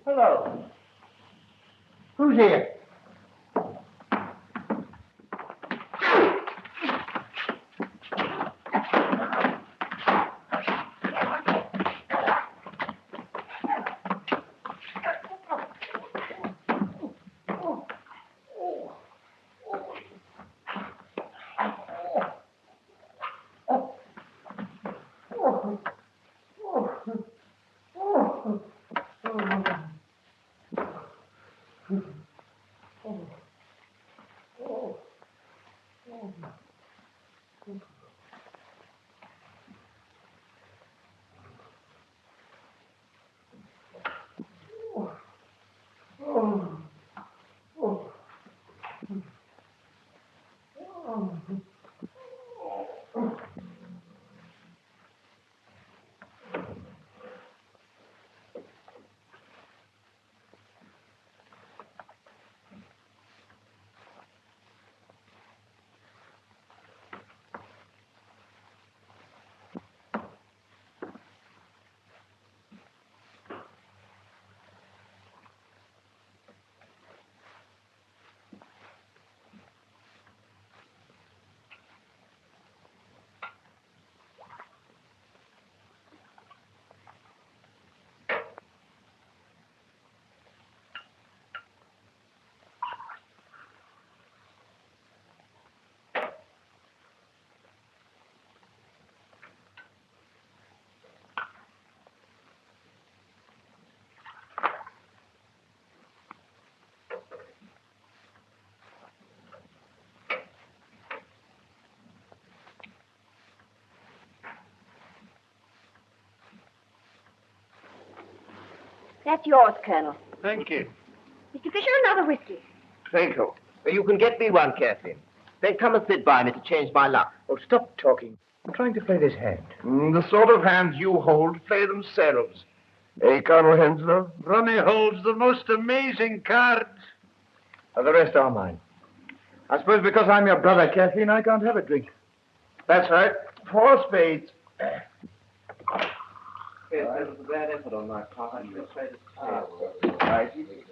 Hello. Who's here? That's yours, Colonel. Thank you. Mr. Fisher, another whiskey. Thank you. You can get me one, Kathleen. Then come and sit by me to change my luck. Oh, stop talking. I'm trying to play this hand. The sort of hands you hold play themselves. Eh, Colonel Henslow? Ronnie holds the most amazing cards. The rest are mine. I suppose because I'm your brother, Kathleen, I can't have a drink. That's right. 4 spades. It was a bad effort on my part.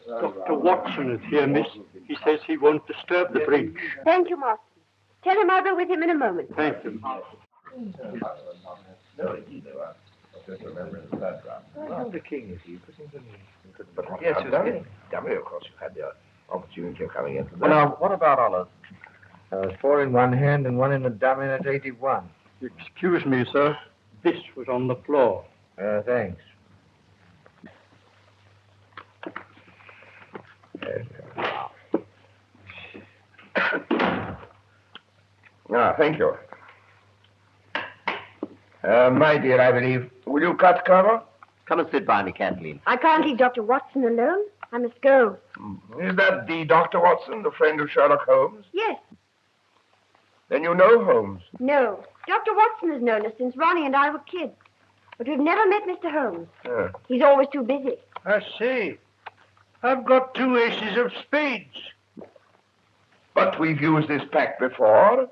Dr. Watson is here, miss. He says he won't disturb the bridge. Thank you, Marston. Tell him I'll be with him in a moment. Thank you. How the king is he? Yes, dummy, of course, you had the opportunity of coming in. Well, now, what about Olive? 4 in one hand and 1 in the dummy, that's 81. Excuse me, sir. This was on the floor. Thanks. Thank you. My dear, I believe. Will you cut cover? Come and sit by me, Kathleen. I can't leave Dr. Watson alone. I must go. Is that the Dr. Watson, the friend of Sherlock Holmes? Yes. Then you know Holmes. No. Dr. Watson has known us since Ronnie and I were kids. But we've never met Mr. Holmes. He's always too busy. I see. I've got 2 aces of spades. But we've used this pack before.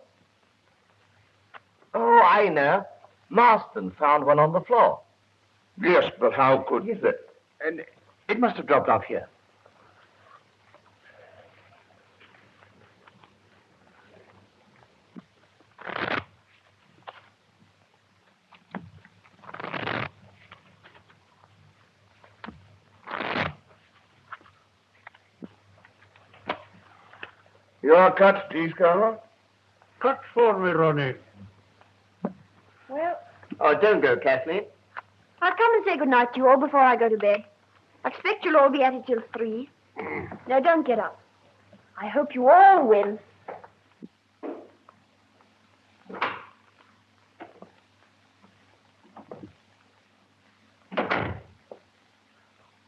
Oh, I know. Marston found one on the floor. Yes, but how could that? And it must have dropped off here. Your cut, please, Colonel. Cut for me, Ronnie. Well, Oh, don't go, Kathleen. I'll come and say good night to you all before I go to bed. I expect you'll all be at it till 3. Now, don't get up. I hope you all win.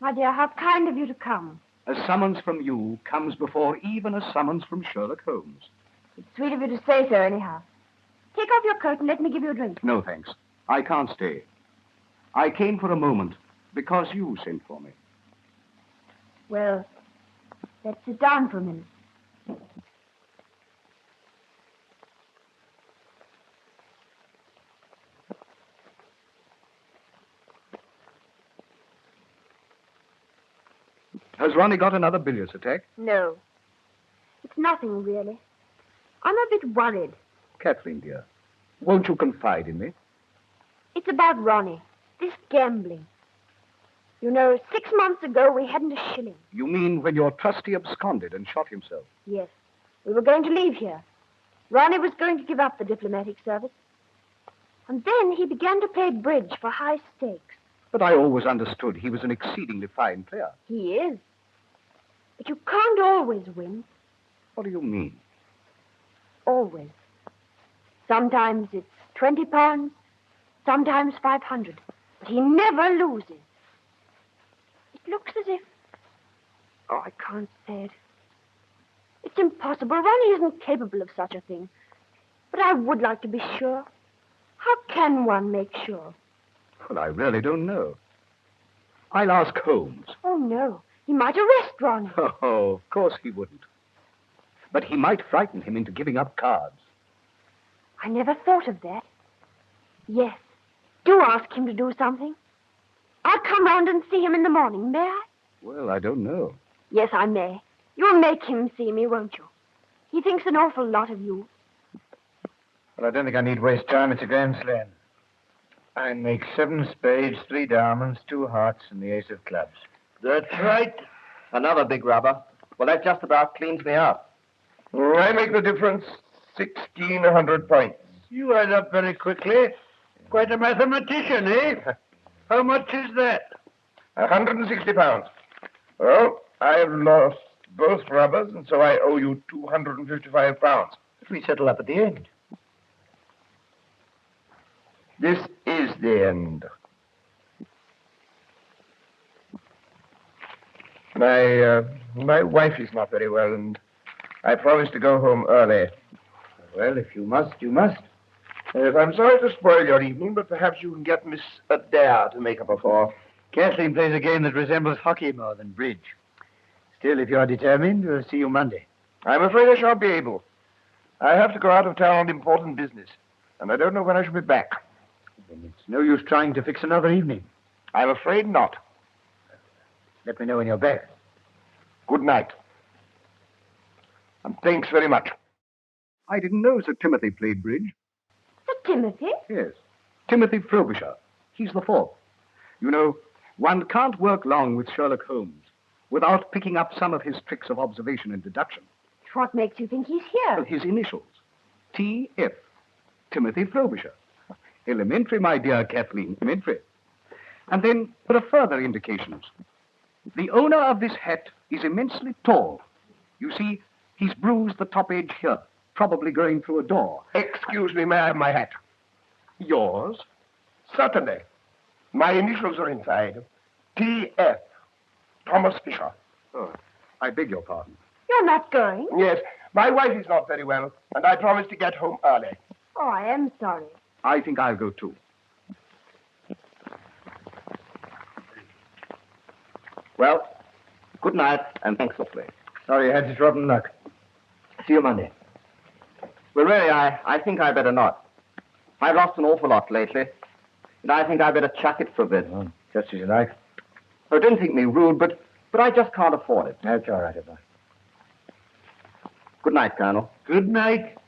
My dear, how kind of you to come. A summons from you comes before even a summons from Sherlock Holmes. It's sweet of you to say so, anyhow. Take off your coat and let me give you a drink. No, thanks. I can't stay. I came for a moment because you sent for me. Well, let's sit down for a minute. Has Ronnie got another bilious attack? No. It's nothing, really. I'm a bit worried. Kathleen, dear, won't you confide in me? It's about Ronnie. This gambling. You know, 6 months ago, we hadn't a shilling. You mean when your trustee absconded and shot himself? Yes. We were going to leave here. Ronnie was going to give up the diplomatic service. And then he began to play bridge for high stakes. But I always understood he was an exceedingly fine player. He is. But you can't always win. What do you mean? Always. Sometimes it's £20, sometimes 500. But he never loses. It looks as if... Oh, I can't say it. It's impossible. Ronnie isn't capable of such a thing. But I would like to be sure. How can one make sure? Well, I really don't know. I'll ask Holmes. Oh, no. He might arrest Ronnie. Oh, of course he wouldn't. But he might frighten him into giving up cards. I never thought of that. Yes. Do ask him to do something. I'll come round and see him in the morning, may I? Well, I don't know. Yes, I may. You'll make him see me, won't you? He thinks an awful lot of you. Well, I don't think I need waste time. It's a grand slam. I make 7 spades, 3 diamonds, 2 hearts, and the ace of clubs. That's right. Another big rubber. Well, that just about cleans me up. I make the difference 1,600 points. You add up very quickly. Quite a mathematician, eh? How much is that? 160 pounds. Well, I've lost both rubbers, and so I owe you 255 pounds. If we settle up at the end. This is the end. My wife is not very well, and I promised to go home early. Well, if you must, you must. I'm sorry to spoil your evening, but perhaps you can get Miss Adair to make up a for. Kathleen plays a game that resembles hockey more than bridge. Still, if you're determined, we'll see you Monday. I'm afraid I shan't be able. I have to go out of town on important business, and I don't know when I shall be back. Then it's no use trying to fix another evening. I'm afraid not. Let me know when you're back. Good night. And thanks very much. I didn't know Sir Timothy played bridge. Sir Timothy? Yes. Timothy Frobisher. He's the 4th. You know, one can't work long with Sherlock Holmes without picking up some of his tricks of observation and deduction. What makes you think he's Well, here? his initials. T.F. Timothy Frobisher. Elementary, my dear Kathleen, elementary. And then there are further indications. The owner of this hat is immensely tall. You see, he's bruised the top edge here, probably going through a door. Excuse me, may I have my hat? Yours? Certainly. My initials are inside. T.F. Thomas Fisher. Oh, I beg your pardon. You're not going? Yes, my wife is not very well, and I promised to get home early. Oh, I am sorry. I think I'll go too. Well, good night, and thanks for playing. Sorry you had such rotten luck. See you Monday. Well, really, I think I better not. I've lost an awful lot lately, and I think I better chuck it for a bit. Oh, just as you like. Oh, don't think me rude, but I just can't afford it. That's all right, boy. Good night, Colonel. Good night.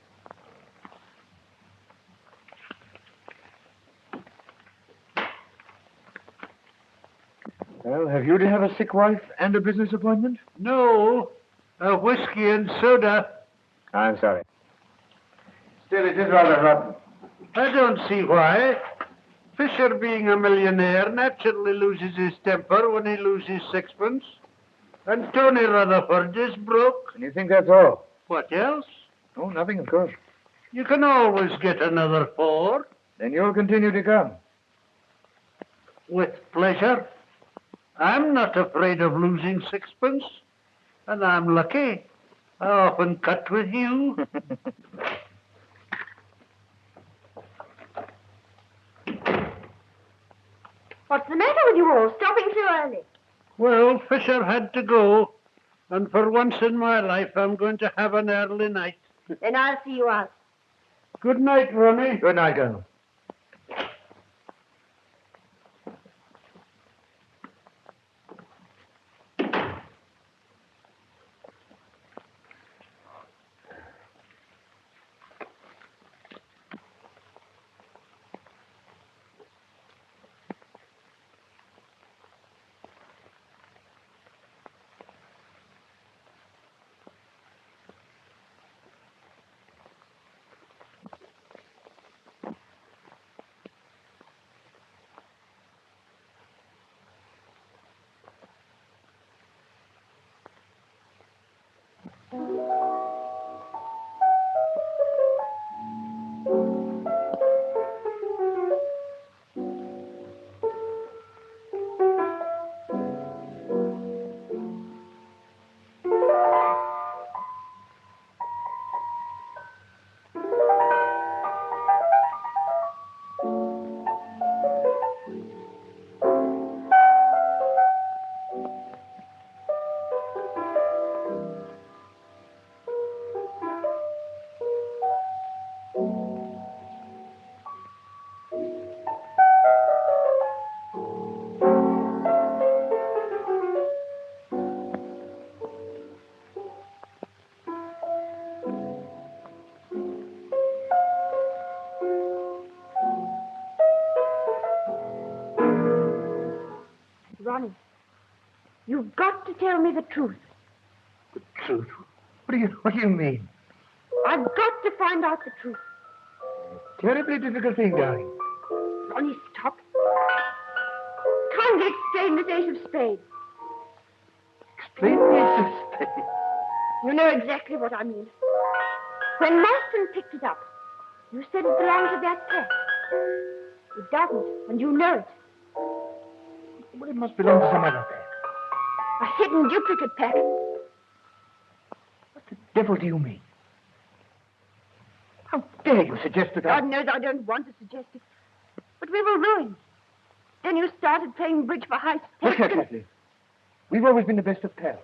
Well, have you to have a sick wife and a business appointment? No, a whiskey and soda. I'm sorry. Still, it is rather rotten. I don't see why. Fisher, being a millionaire, naturally loses his temper when he loses 6pence. And Tony Rutherford is broke. And you think that's all? What else? Oh, nothing, of course. You can always get another 4. Then you'll continue to come. With pleasure. I'm not afraid of losing 6pence. And I'm lucky. I often cut with you. What's the matter with you all, stopping so early? Well, Fisher had to go. And for once in my life, I'm going to have an early night. Then I'll see you out. Good night, Ronnie. Good night, Colonel. Ronnie, you've got to tell me the truth. The truth? What do you mean? I've got to find out the truth. Terribly difficult thing, darling. Ronnie, stop. Kindly explain this ace of spades. Explain this of spades. You know exactly what I mean. When Marston picked it up, you said it belonged to that pack. It doesn't, and you know it. Well, it must belong to some other pack. A hidden duplicate pack. What the devil do you mean? How dare you suggest that God knows I don't want to suggest it. But we were ruined. Then you started playing bridge for high Look stakes. here, Kathleen. We've always been the best of pals.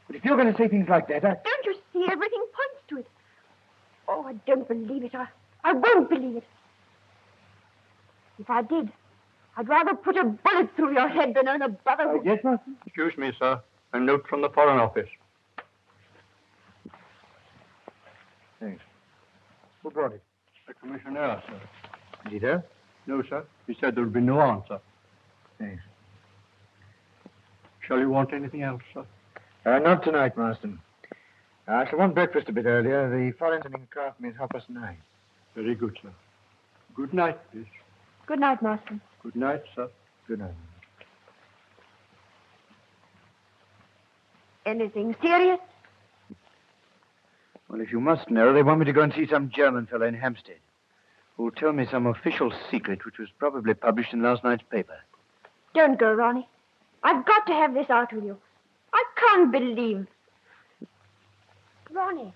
But if you're going to say things like that, Don't you see? Everything points to it. Oh, I don't believe it. I won't believe it. If I did, I'd rather put a bullet through your head than earn a brotherhood. Yes, Master? Excuse me, sir. A note from the Foreign Office. Thanks. Who brought it? The Commissioner, sir. Is he there? No, sir. He said there would be no answer. Thanks. Shall you want anything else, sir? Not tonight, Marston. I shall want breakfast a bit earlier. The foreign sending craft means 9:30. Very good, sir. Good night, please. Good night, Marston. Good night, sir. Good night. Anything serious? Well, if you must know, they want me to go and see some German fellow in Hampstead who'll tell me some official secret which was probably published in last night's paper. Don't go, Ronnie. I've got to have this out with you. I can't believe. Ronnie.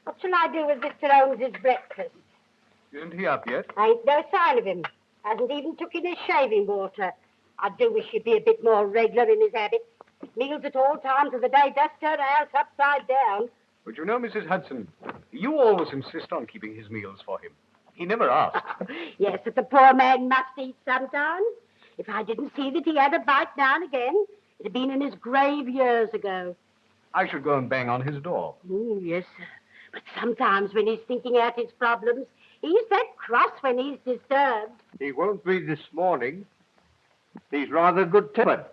What shall I do with Mr. Holmes's breakfast? Isn't he up yet? Ain't no sign of him. Hasn't even took in his shaving water. I do wish he'd be a bit more regular in his habits. Meals at all times of the day does turn a house upside down. But you know, Mrs. Hudson, you always insist on keeping his meals for him. He never asked. Yes, but the poor man must eat sometimes. If I didn't see that he had a bite now and again, it'd have been in his grave years ago. I should go and bang on his door. Yes, sir. But sometimes when he's thinking out his problems, he's that cross when he's disturbed. He won't be this morning. He's rather good-tempered.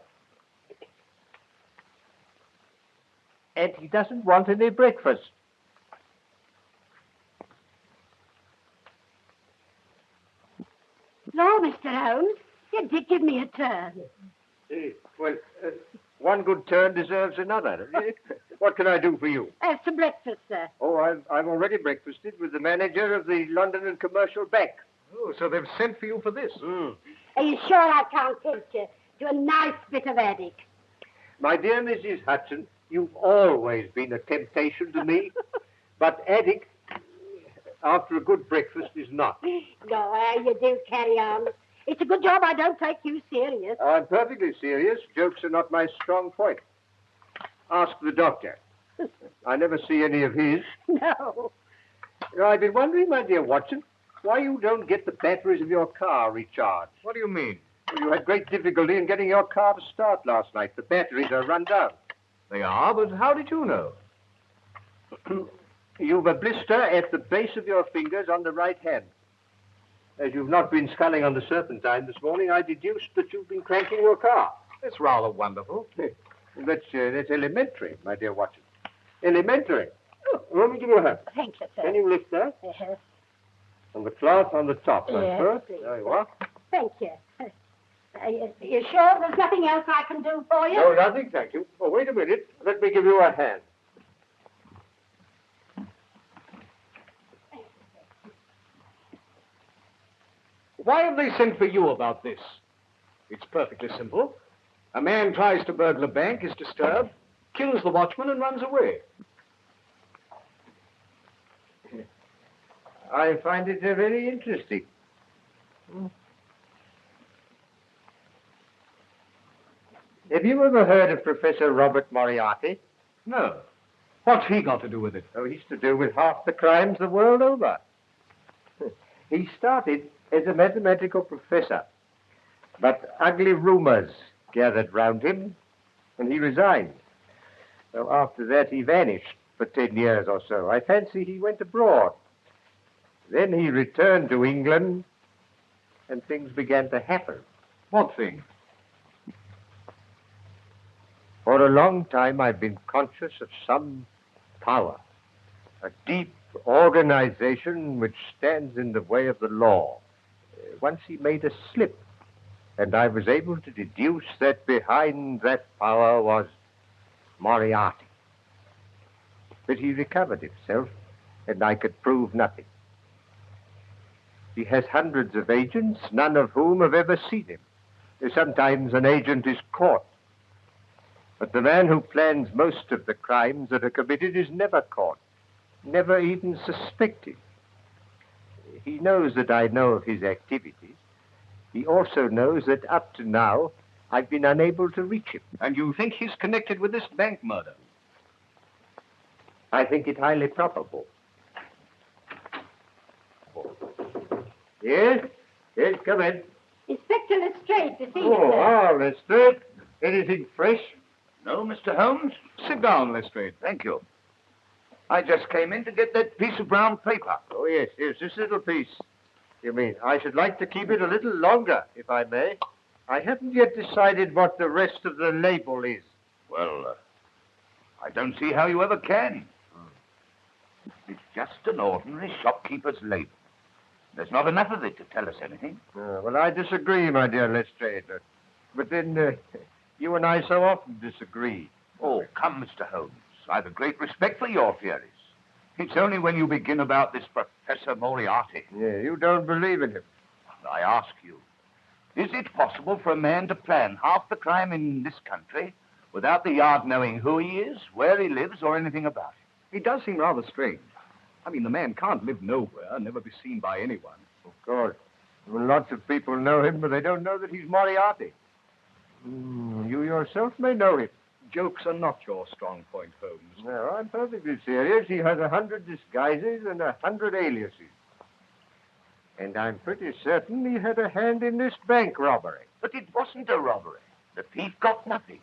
And he doesn't want any breakfast. No, Mr. Holmes, you did give me a turn. One good turn deserves another. What can I do for you? As to breakfast, sir. Oh, I've already breakfasted with the manager of the London and Commercial Bank. Oh, so they've sent for you for this? Are you sure I can't tempt you to a nice bit of attic? My dear Mrs. Hudson, you've always been a temptation to me, but attic, after a good breakfast, is not. No, you do carry on. It's a good job I don't take you serious. I'm perfectly serious. Jokes are not my strong point. Ask the doctor. I never see any of his. No. I've been wondering, my dear Watson, why you don't get the batteries of your car recharged. What do you mean? Well, you had great difficulty in getting your car to start last night. The batteries are run down. They are, but how did you know? You've a blister at the base of your fingers on the right hand. As you've not been sculling on the Serpentine this morning, I deduced that you've been cranking your car. That's rather wonderful. That's elementary, my dear Watson. Elementary. Oh, let me give you a hand. Thank you, sir. Can you lift that? Yes. And the cloth on the top, Yes, first. please. There you are. Thank you. You sure there's nothing else I can do for you? No, nothing, thank you. Oh, wait a minute. Let me give you a hand. Why have they sent for you about this? It's perfectly simple. A man tries to burgle a bank, is disturbed, kills the watchman, and runs away. I find it very interesting. Have you ever heard of Professor Robert Moriarty? No. What's he got to do with it? Oh, he's to do with half the crimes the world over. He started as a mathematical professor, but ugly rumors gathered round him, and he resigned. So after that, he vanished for 10 years or so. I fancy he went abroad. Then he returned to England, and things began to happen. What thing? For a long time, I've been conscious of some power, a deep organization which stands in the way of the law. Once he made a slip, and I was able to deduce that behind that power was Moriarty. But he recovered himself, and I could prove nothing. He has hundreds of agents, none of whom have ever seen him. Sometimes an agent is caught. But the man who plans most of the crimes that are committed is never caught, never even suspected. He knows that I know of his activities. He also knows that up to now, I've been unable to reach him. And you think he's connected with this bank murder? I think it highly probable. Yes? Yes, come in. Inspector Lestrade to see you, Oh, sir. Lestrade. Anything fresh? No, Mr. Holmes? Sit down, Lestrade. Thank you. I just came in to get that piece of brown paper. Oh, yes, this little piece. You mean, I should like to keep it a little longer, if I may. I haven't yet decided what the rest of the label is. Well, I don't see how you ever can. It's just an ordinary shopkeeper's label. There's not enough of it to tell us anything. Well, I disagree, my dear Lestrade. But then, you and I so often disagree. Oh, come, Mr. Holmes. I've a great respect for your theories. It's only when you begin about this Professor Moriarty. Yeah, you don't believe in him. I ask you, is it possible for a man to plan half the crime in this country without the Yard knowing who he is, where he lives, or anything about him? It does seem rather strange. I mean, the man can't live nowhere, never be seen by anyone. Of course. Well, lots of people know him, but they don't know that he's Moriarty. You yourself may know him. Jokes are not your strong point, Holmes. No, I'm perfectly serious. He has 100 disguises and 100 aliases. And I'm pretty certain he had a hand in this bank robbery. But it wasn't a robbery. The thief got nothing.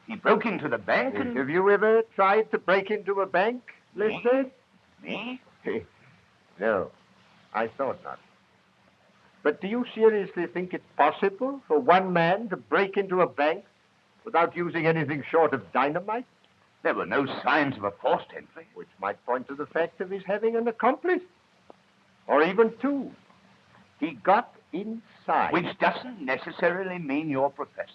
He broke into the bank and... Have you ever tried to break into a bank, Lestrade? Me? No, I thought not. But do you seriously think it's possible for one man to break into a bank without using anything short of dynamite? There were no signs of a forced entry. Which might point to the fact of his having an accomplice. Or even two. He got inside. Which doesn't necessarily mean you're Professor.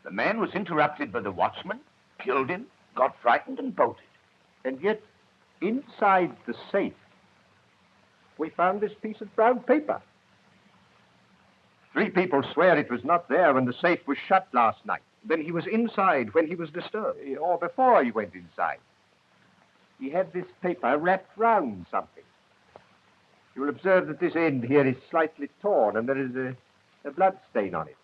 The man was interrupted by the watchman, killed him, got frightened, and bolted. And yet, inside the safe, we found this piece of brown paper. 3 people swear it was not there when the safe was shut last night. Then he was inside when he was disturbed. Or before he went inside. He had this paper wrapped round something. You will observe that this end here is slightly torn and there is a blood stain on it.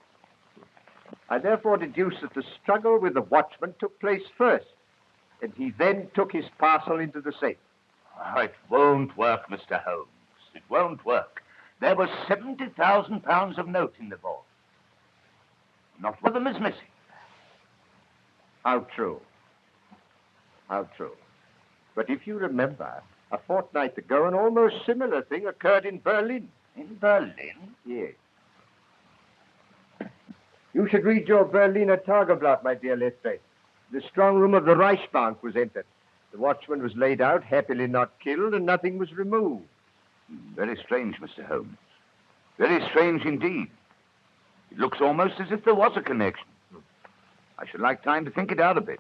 I therefore deduce that the struggle with the watchman took place first, and he then took his parcel into the safe. Oh, it won't work, Mr. Holmes. It won't work. There was £70,000 of note in the vault. Not one of them is missing. How true. How true. But if you remember, a fortnight ago, an almost similar thing occurred in Berlin. In Berlin? Yes. You should read your Berliner Tageblatt, my dear Lettre. The strong room of the Reichsbank was entered. The watchman was laid out, happily not killed, and nothing was removed. Very strange, Mr. Holmes. Very strange indeed. It looks almost as if there was a connection. I should like time to think it out a bit.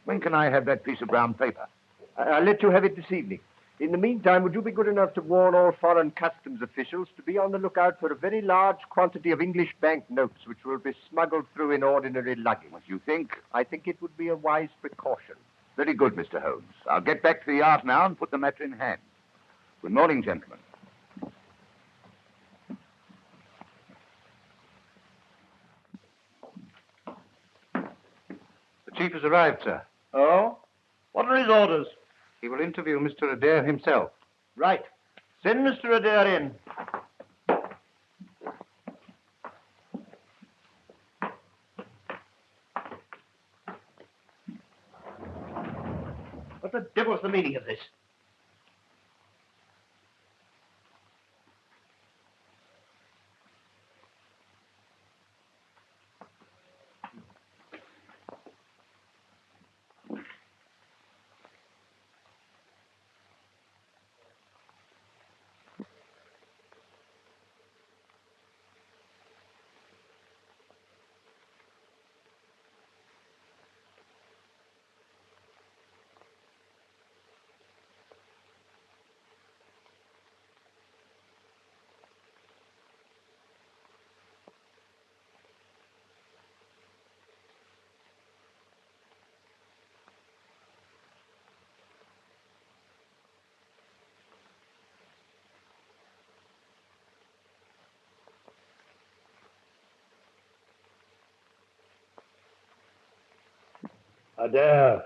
When can I have that piece of brown paper? I'll let you have it this evening. In the meantime, would you be good enough to warn all foreign customs officials to be on the lookout for a very large quantity of English banknotes which will be smuggled through in ordinary luggage? What do you think? I think it would be a wise precaution. Very good, Mr. Holmes. I'll get back to the yard now and put the matter in hand. Good morning, gentlemen. The chief has arrived, sir. Oh? What are his orders? He will interview Mr. Adair himself. Right. Send Mr. Adair in. What the devil's the meaning of this? Adair.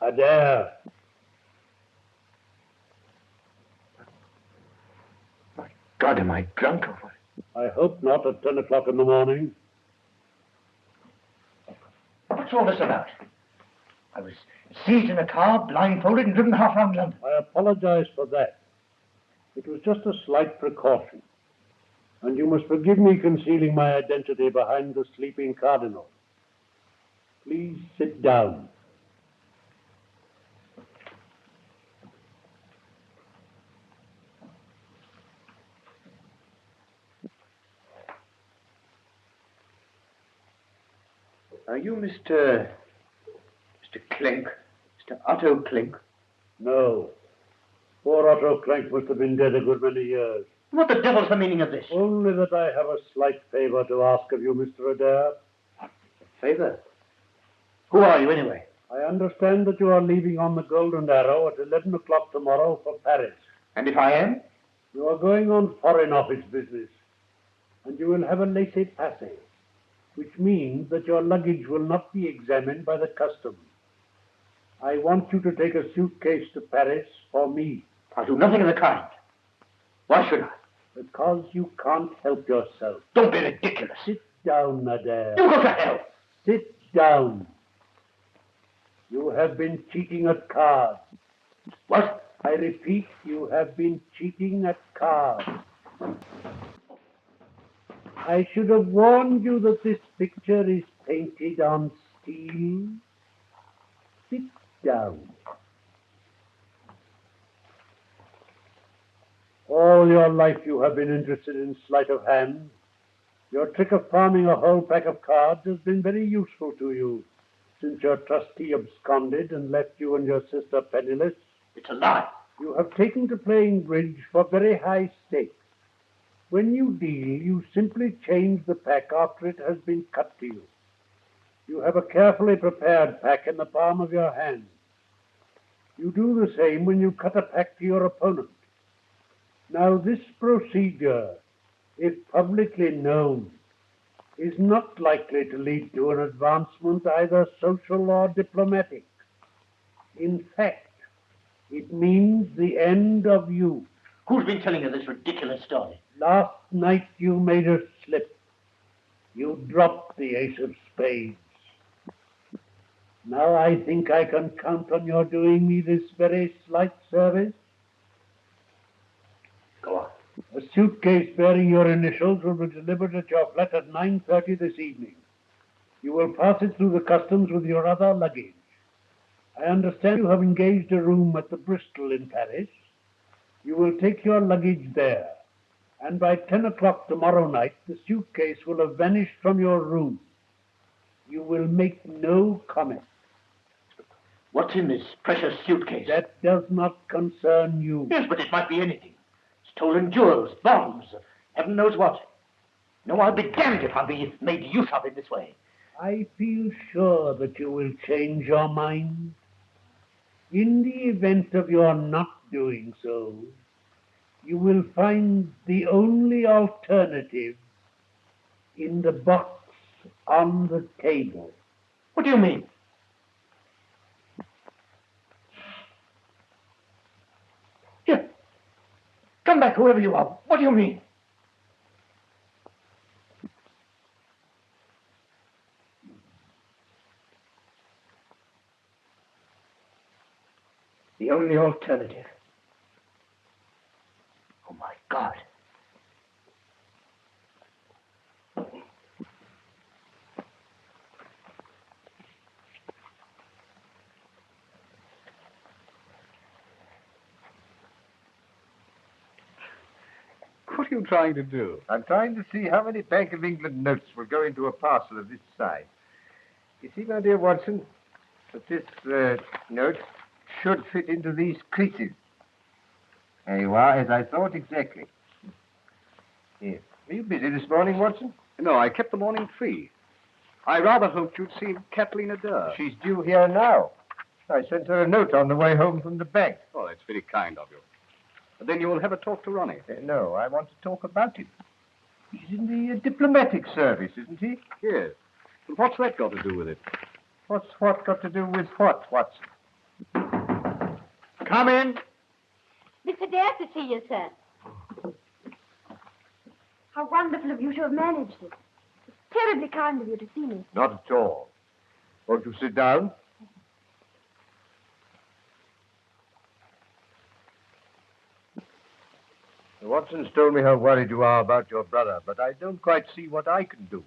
Adair. My God, am I drunk or what? I hope not at 10 o'clock in the morning. What's all this about? I was seized in a car, blindfolded, and driven half round London. I apologize for that. It was just a slight precaution. And you must forgive me concealing my identity behind the sleeping cardinal. Please sit down. Are you Mr. Clink? Mr. Otto Clink? No. Poor Otto Clank must have been dead a good many years. What the devil's the meaning of this? Only that I have a slight favor to ask of you, Mr. Adair. Favor? Who are you, anyway? I understand that you are leaving on the Golden Arrow at 11 o'clock tomorrow for Paris. And if I am? You are going on Foreign Office business, and you will have a laissez-passer, which means that your luggage will not be examined by the customs. I want you to take a suitcase to Paris for me. I'll do nothing of the kind. Why should I? Because you can't help yourself. Don't be ridiculous. Sit down, Adair. You go to hell. Sit down. You have been cheating at cards. What? I repeat, you have been cheating at cards. I should have warned you that this picture is painted on steel. Sit down. All your life you have been interested in sleight of hand. Your trick of palming a whole pack of cards has been very useful to you since your trustee absconded and left you and your sister penniless. It's a lie. You have taken to playing bridge for very high stakes. When you deal, you simply change the pack after it has been cut to you. You have a carefully prepared pack in the palm of your hand. You do the same when you cut a pack to your opponent. Now, this procedure, if publicly known, is not likely to lead to an advancement either social or diplomatic. In fact, it means the end of you. Who's been telling you this ridiculous story? Last night you made a slip. You dropped the ace of spades. Now I think I can count on your doing me this very slight service. Go on. A suitcase bearing your initials will be delivered at your flat at 9:30 this evening. You will pass it through the customs with your other luggage. I understand you have engaged a room at the Bristol in Paris. You will take your luggage there, and by 10 o'clock tomorrow night, the suitcase will have vanished from your room. You will make no comment. What's in this precious suitcase? That does not concern you. Yes, but it might be anything. Stolen jewels, bombs, heaven knows what. No, I'll be damned if I'll be made use of in this way. I feel sure that you will change your mind. In the event of your not doing so, you will find the only alternative in the box on the table. What do you mean? Here. Come back, whoever you are. What do you mean? The only alternative. Oh, my God. What are you trying to do? I'm trying to see how many Bank of England notes will go into a parcel of this size. You see, my dear Watson, that this note should fit into these creases. There you are, as I thought exactly. Here. Were you busy this morning, Watson? No, I kept the morning free. I rather hoped you'd see Kathleen Adair. She's due here now. I sent her a note on the way home from the bank. Oh, that's very kind of you. Then you will have a talk to Ronnie. No, I want to talk about him. He's in the diplomatic service, isn't he? Yes. But what's that got to do with it? What's what got to do with what, Watson? Come in. Mr. Dare to see you, sir. How wonderful of you to have managed it. It's terribly kind of you to see me. Not at all. Won't you sit down? Watson's told me how worried you are about your brother, but I don't quite see what I can do.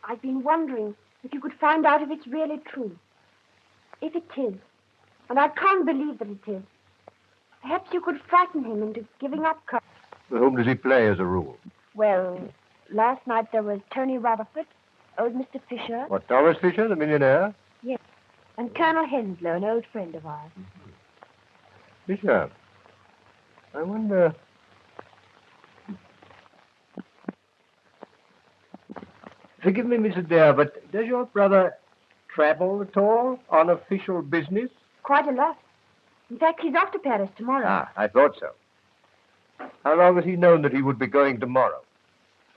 I've been wondering if you could find out if it's really true. If it is, and I can't believe that it is, perhaps you could frighten him into giving up courage. With whom does he play as a rule? Well, last night there was Tony Rutherford, old Mr. Fisher. What, Thomas Fisher, the millionaire? Yes, and Colonel Henslow, an old friend of ours. Fisher. I wonder... Forgive me, Mrs. Dare, but does your brother travel at all on official business? Quite a lot. In fact, he's off to Paris tomorrow. Ah, I thought so. How long has he known that he would be going tomorrow?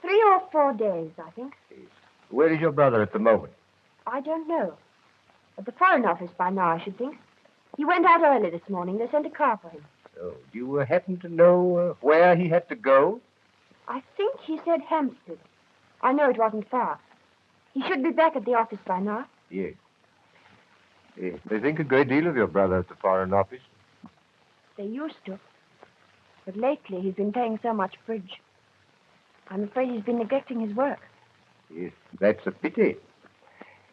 3 or 4 days, I think. Where is your brother at the moment? I don't know. At the Foreign Office by now, I should think. He went out early this morning. They sent a car for him. So, do you happen to know where he had to go? I think he said Hampstead. I know it wasn't far. He should be back at the office by now. Yes. Yes. They think a great deal of your brother at the Foreign Office. They used to. But lately he's been playing so much bridge. I'm afraid he's been neglecting his work. Yes, that's a pity.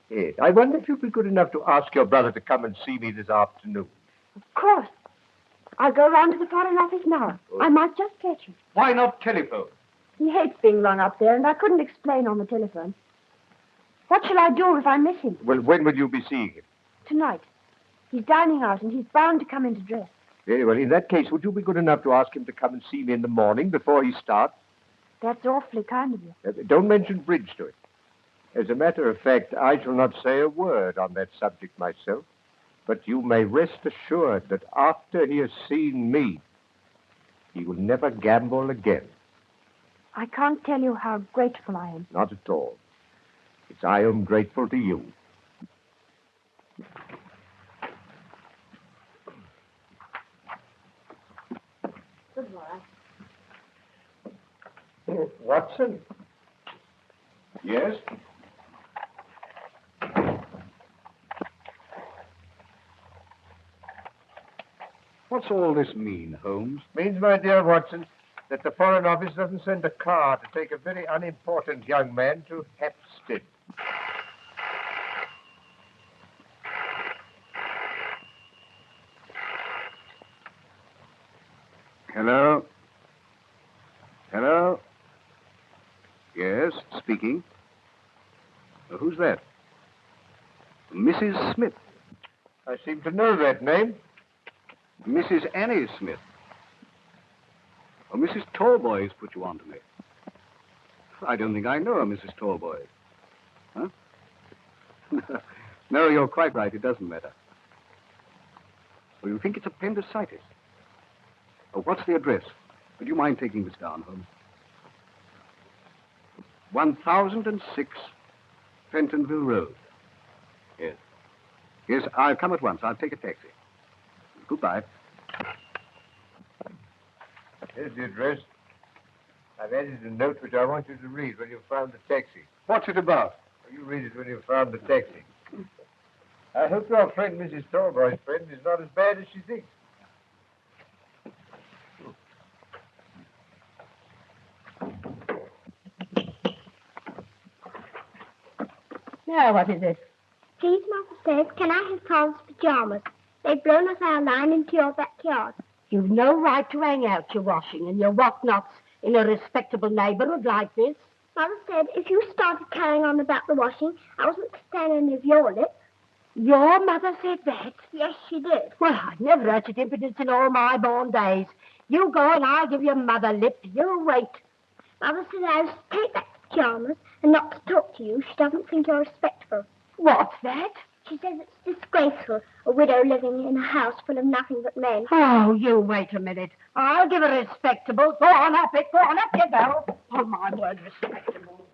Yes. I wonder if you'd be good enough to ask your brother to come and see me this afternoon. Of course. I'll go round to the Foreign Office now. Oh. I might just catch him. Why not telephone? He hates being long up there, and I couldn't explain on the telephone. What shall I do if I miss him? Well, when will you be seeing him? Tonight. He's dining out, and he's bound to come in to dress. Very well. In that case, would you be good enough to ask him to come and see me in the morning before he starts? That's awfully kind of you. Don't mention bridge to it. As a matter of fact, I shall not say a word on that subject myself, but you may rest assured that after he has seen me, he will never gamble again. I can't tell you how grateful I am. Not at all. It's I am grateful to you. Goodbye. Watson? Yes? What's all this mean, Holmes? Means, my dear Watson, that the Foreign Office doesn't send a car to take a very unimportant young man to Hampstead. Hello? Hello? Yes, speaking. Who's that? Mrs. Smith. I seem to know that name. Mrs. Annie Smith. Oh, Mrs. Tallboy has put you on to me. I don't think I know a Mrs. Tallboy. Huh? No, you're quite right. It doesn't matter. Well, you think it's appendicitis? Oh, what's the address? Would you mind taking this down, Holmes? 1006 Fentonville Road. Yes. Yes, I'll come at once. I'll take a taxi. Goodbye. Here's the address. I've added a note which I want you to read when you've found the taxi. What's it about? You read it when you've found the taxi. I hope your friend, Mrs. Tallboy's friend, is not as bad as she thinks. Now, what is it? Please, Mother says, can I have Paul's pajamas? They've blown us our line into your backyard. You've no right to hang out your washing and your whatnots in a respectable neighborhood like this. Mother said if you started carrying on about the washing, I wasn't to stand any of your lip. Your mother said that? Yes, she did. Well, I've never had such impudence in all my born days. You go and I'll give your mother lip. You wait. Mother said I was to take back the pajamas and not to talk to you. She doesn't think you're respectful. What's that? She says it's disgraceful, a widow living in a house full of nothing but men. Oh, you wait a minute. I'll give her respectable. Go on up it. Go on up you go. Oh, my word, respectable.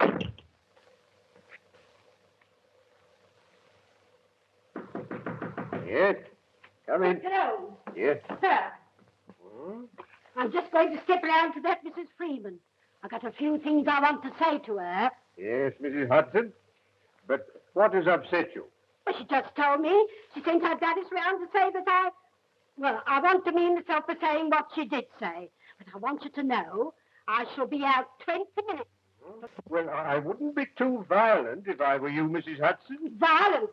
Yes. Come in. Hello. Yes. I'm just going to step round to that Mrs. Freeman. I've got a few things I want to say to her. Yes, Mrs. Hudson. But what has upset you? Well, she just told me. She sent her daddies round to say that I want to mean myself for saying what she did say. But I want you to know I shall be out 20 minutes. Well, I wouldn't be too violent if I were you, Mrs. Hudson. Violent?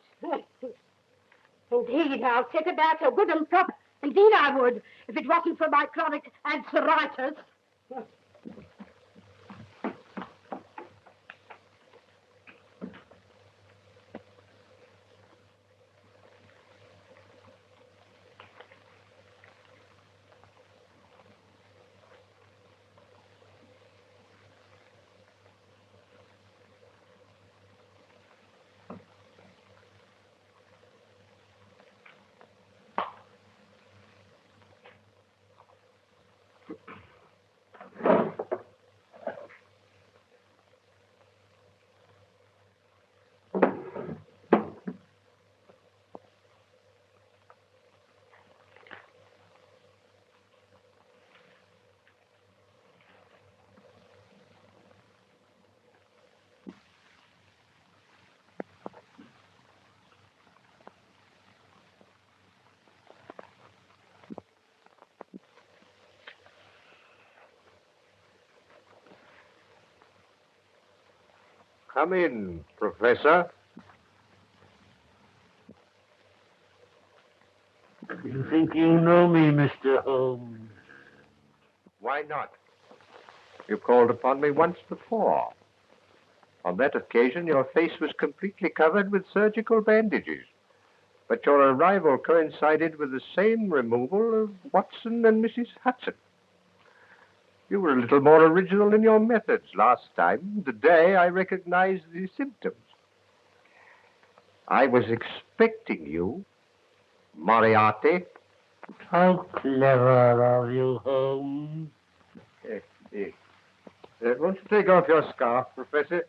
Indeed, I'll set about her good and proper. Indeed, I would, if it wasn't for my chronic arthritis. Come in, Professor. You think you know me, Mr. Holmes? Why not? You called upon me once before. On that occasion, your face was completely covered with surgical bandages. But your arrival coincided with the same removal of Watson and Mrs. Hudson. You were a little more original in your methods last time. Today I recognized the symptoms. I was expecting you, Moriarty. How clever of you, Holmes. Won't you take off your scarf, Professor?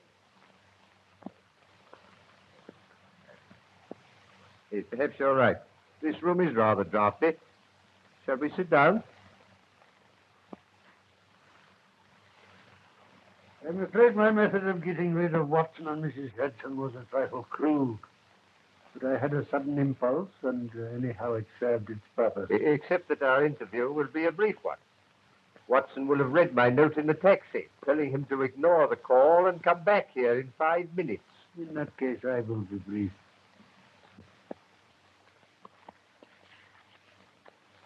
Perhaps you're right. This room is rather draughty. Shall we sit down? I'm afraid my method of getting rid of Watson and Mrs. Hudson was a trifle crude. But I had a sudden impulse, and anyhow it served its purpose. Except that our interview will be a brief one. Watson will have read my note in the taxi, telling him to ignore the call and come back here in 5 minutes. In that case, I will be brief.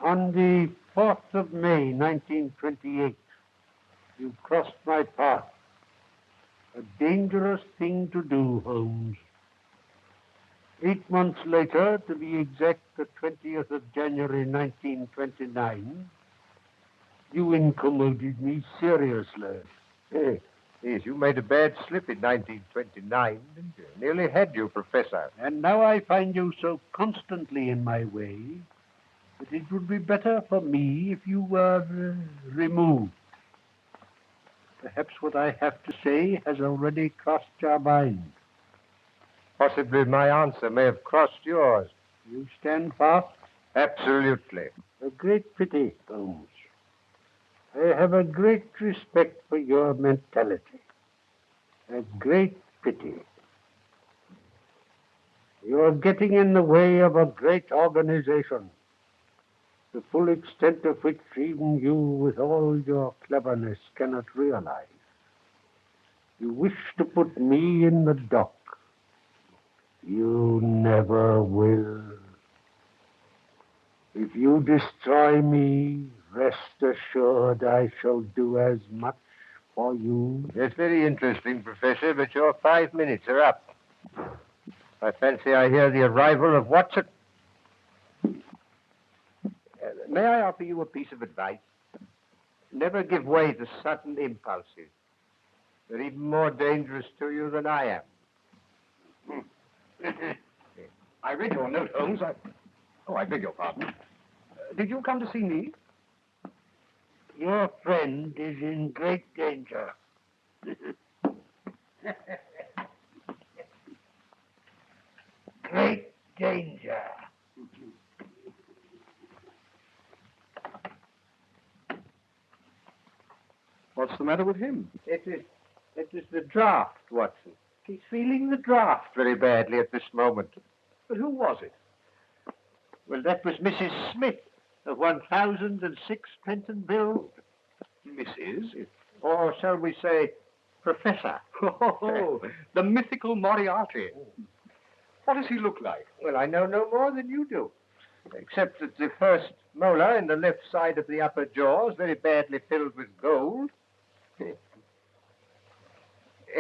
On the 4th of May, 1928, you crossed my path. A dangerous thing to do, Holmes. 8 months later, to be exact, the 20th of January, 1929, you incommoded me seriously. Yes, you made a bad slip in 1929, didn't you? Nearly had you, Professor. And now I find you so constantly in my way that it would be better for me if you were removed. Perhaps what I have to say has already crossed your mind. Possibly my answer may have crossed yours. You stand fast? Absolutely. A great pity, Holmes. I have a great respect for your mentality. A great pity. You're getting in the way of a great organization, the full extent of which even you, with all your cleverness, cannot realize. You wish to put me in the dock. You never will. If you destroy me, rest assured I shall do as much for you. It's very interesting, Professor, but your 5 minutes are up. I fancy I hear the arrival of Watson. May I offer you a piece of advice? Never give way to sudden impulses. They're even more dangerous to you than I am. I read your note, Holmes. I beg your pardon. Did you come to see me? Your friend is in great danger. Great danger. What's the matter with him? It is the draft, Watson. He's feeling the draft very badly at this moment. But who was it? Well, that was Mrs. Smith of 1006 Pentonville. Mrs.? Or shall we say, Professor? Oh, the mythical Moriarty. What does he look like? Well, I know no more than you do. Except that the first molar in the left side of the upper jaw is very badly filled with gold.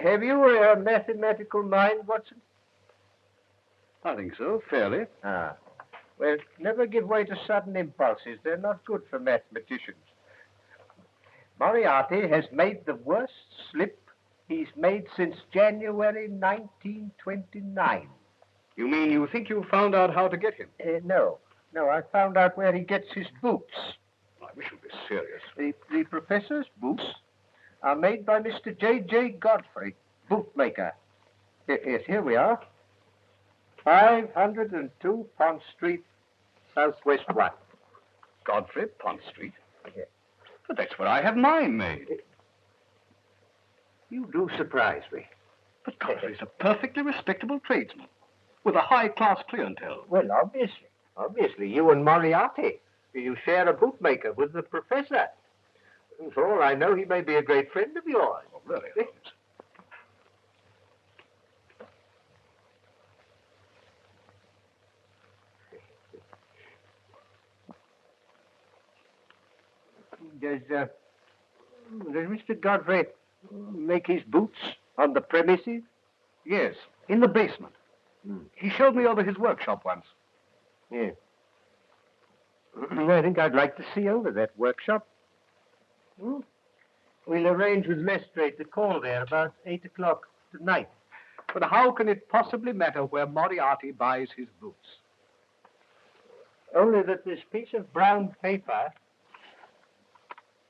Have you a mathematical mind, Watson? I think so, fairly. Ah. Well, never give way to sudden impulses. They're not good for mathematicians. Moriarty has made the worst slip he's made since January 1929. You mean you think you found out how to get him? No. No, I found out where he gets his boots. I wish you'd be serious. The professor's boots are made by Mr. J.J. Godfrey, bootmaker. Yes, here we are. 502 Pont Street, Southwest 1. Godfrey, Pont Street? Yes. But that's where I have mine made. You do surprise me. But Godfrey's a perfectly respectable tradesman with a high-class clientele. Well, obviously. Obviously, you and Moriarty. You share a bootmaker with the professor. And for all I know, he may be a great friend of yours. Oh, really? Does Mr. Godfrey make his boots on the premises? Yes, in the basement. He showed me over his workshop once. Yes. I think I'd like to see over that workshop. We'll arrange with Lestrade to call there about 8 o'clock tonight. But how can it possibly matter where Moriarty buys his boots? Only that this piece of brown paper,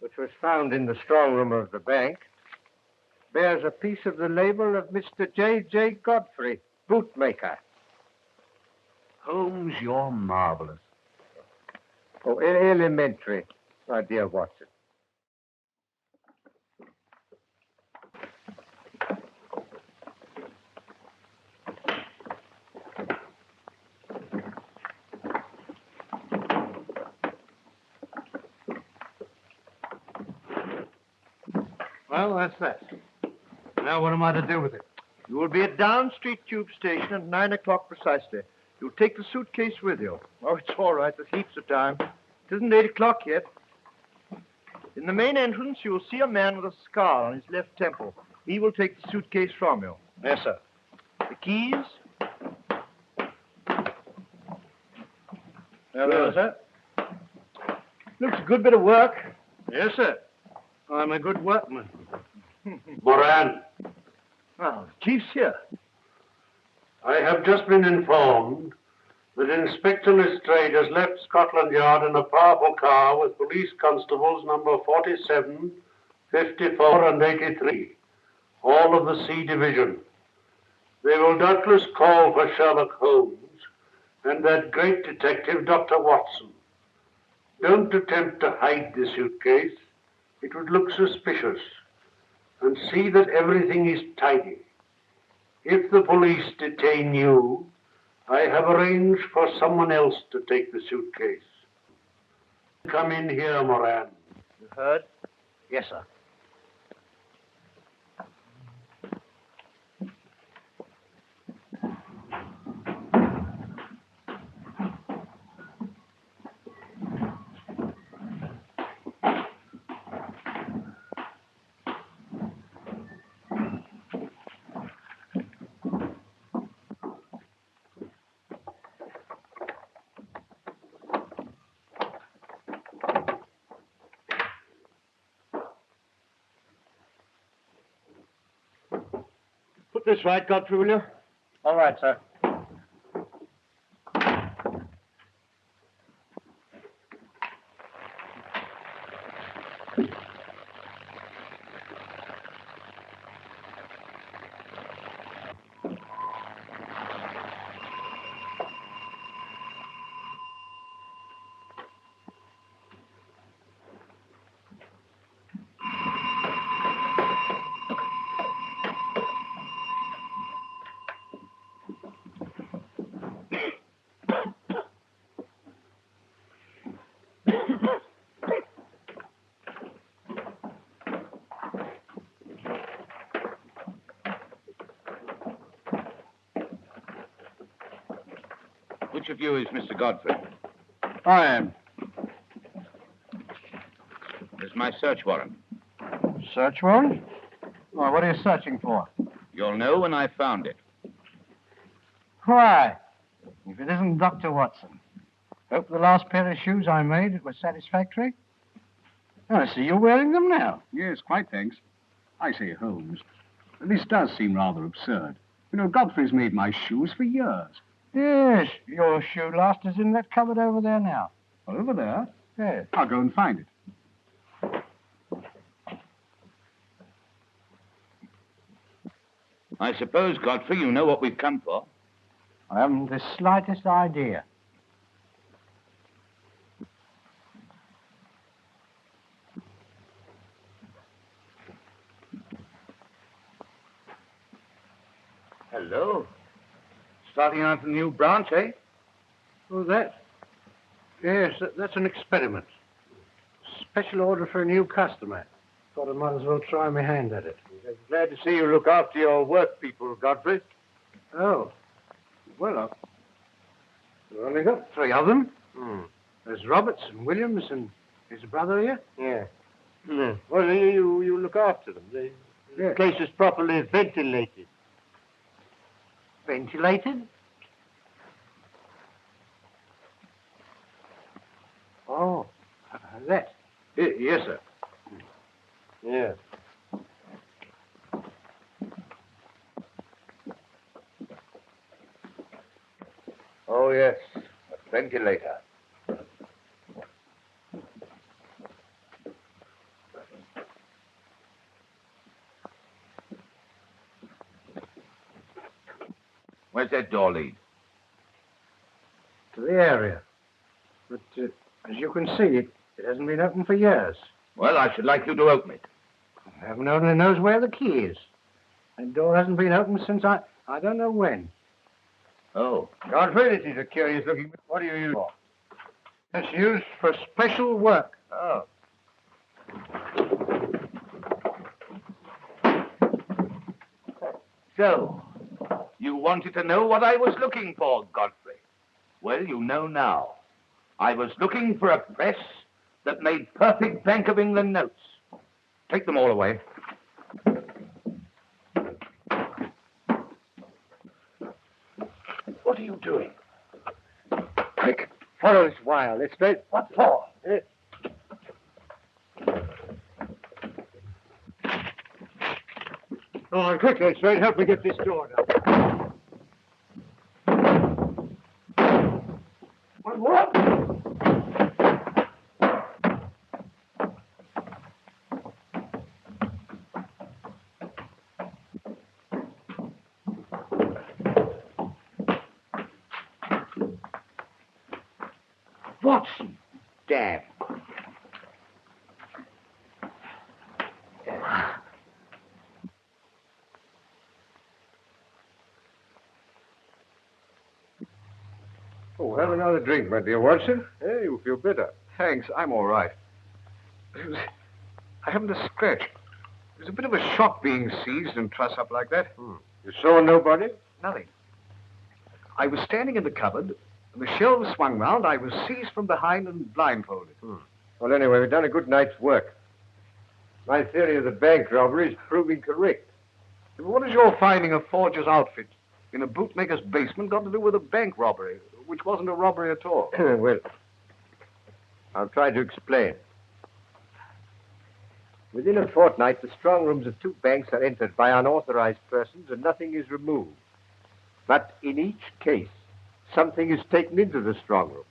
which was found in the strong room of the bank, bears a piece of the label of Mr. J. Godfrey, bootmaker. Holmes, you're marvelous. Oh, elementary, my dear Watson. Well, that's that. Now what am I to do with it? You will be at Down Street Tube Station at 9 o'clock precisely. You'll take the suitcase with you. Oh, it's all right. There's heaps of time. It isn't 8 o'clock yet. In the main entrance, you will see a man with a scar on his left temple. He will take the suitcase from you. Yes, sir. The keys? There they are, sir. Looks a good bit of work. Yes, sir. I'm a good workman. Moran, Well, the chief's here. I have just been informed that Inspector Lestrade has left Scotland Yard in a powerful car with police constables number 47, 54, and 83, all of the C Division. They will doubtless call for Sherlock Holmes and that great detective, Dr. Watson. Don't attempt to hide the suitcase. It would look suspicious. And see that everything is tidy. If the police detain you, I have arranged for someone else to take the suitcase. Come in here, Moran. You heard? Yes, sir. Put this right, Godfrey, will you? All right, sir. Which of you is Mr. Godfrey? I am. There's my search warrant. Search warrant? Well, what are you searching for? You'll know when I found it. Why? If it isn't Dr. Watson. Hope the last pair of shoes I made was satisfactory. Oh, I see you're wearing them now. Yes, quite, thanks. I say, Holmes, this does seem rather absurd. You know, Godfrey's made my shoes for years. Yes, your shoe last is in that cupboard over there now. Over there? Yes. I'll go and find it. I suppose, Godfrey, you know what we've come for. I haven't the slightest idea. Hello. Starting out a new branch, eh? Oh, that? Yes, that's an experiment. Special order for a new customer. Thought I might as well try my hand at it. I'm glad to see you look after your work people, Godfrey. Oh. Well, we've only got 3 of them. There's Roberts and Williams and his brother here. Yeah. Well, you look after them. The place is properly ventilated. Ventilated? Oh, that. Yes, sir. Yes. Oh, yes. A ventilator. Where's that door lead? To the area. But as you can see, it hasn't been opened for years. Well, I should like you to open it. Heaven only knows where the key is. That door hasn't been opened since I don't know when. Oh. Godfrey, this is a curious looking... What do you use for? It's used for special work. Oh. So, you wanted to know what I was looking for, Godfrey. Well, you know now. I was looking for a press that made perfect Bank of England notes. Take them all away. What are you doing? Quick, follow this wire. Let's straight. What for? Go on, quickly, straight. Help me get this door down. What? Watson. Damn. Oh, have another drink, my dear Watson. Hey, you feel better. Thanks, I'm all right. I haven't a scratch. It was a bit of a shock being seized and trussed up like that. You saw nobody? Nothing. I was standing in the cupboard, and the shelves swung round. I was seized from behind and blindfolded. Well, anyway, we've done a good night's work. My theory of the bank robbery is proving correct. What has your finding a forger's outfit in a bootmaker's basement got to do with a bank robbery, which wasn't a robbery at all? Well, I'll try to explain. Within a fortnight, the strong rooms of two banks are entered by unauthorized persons and nothing is removed. But in each case, something is taken into the strong room.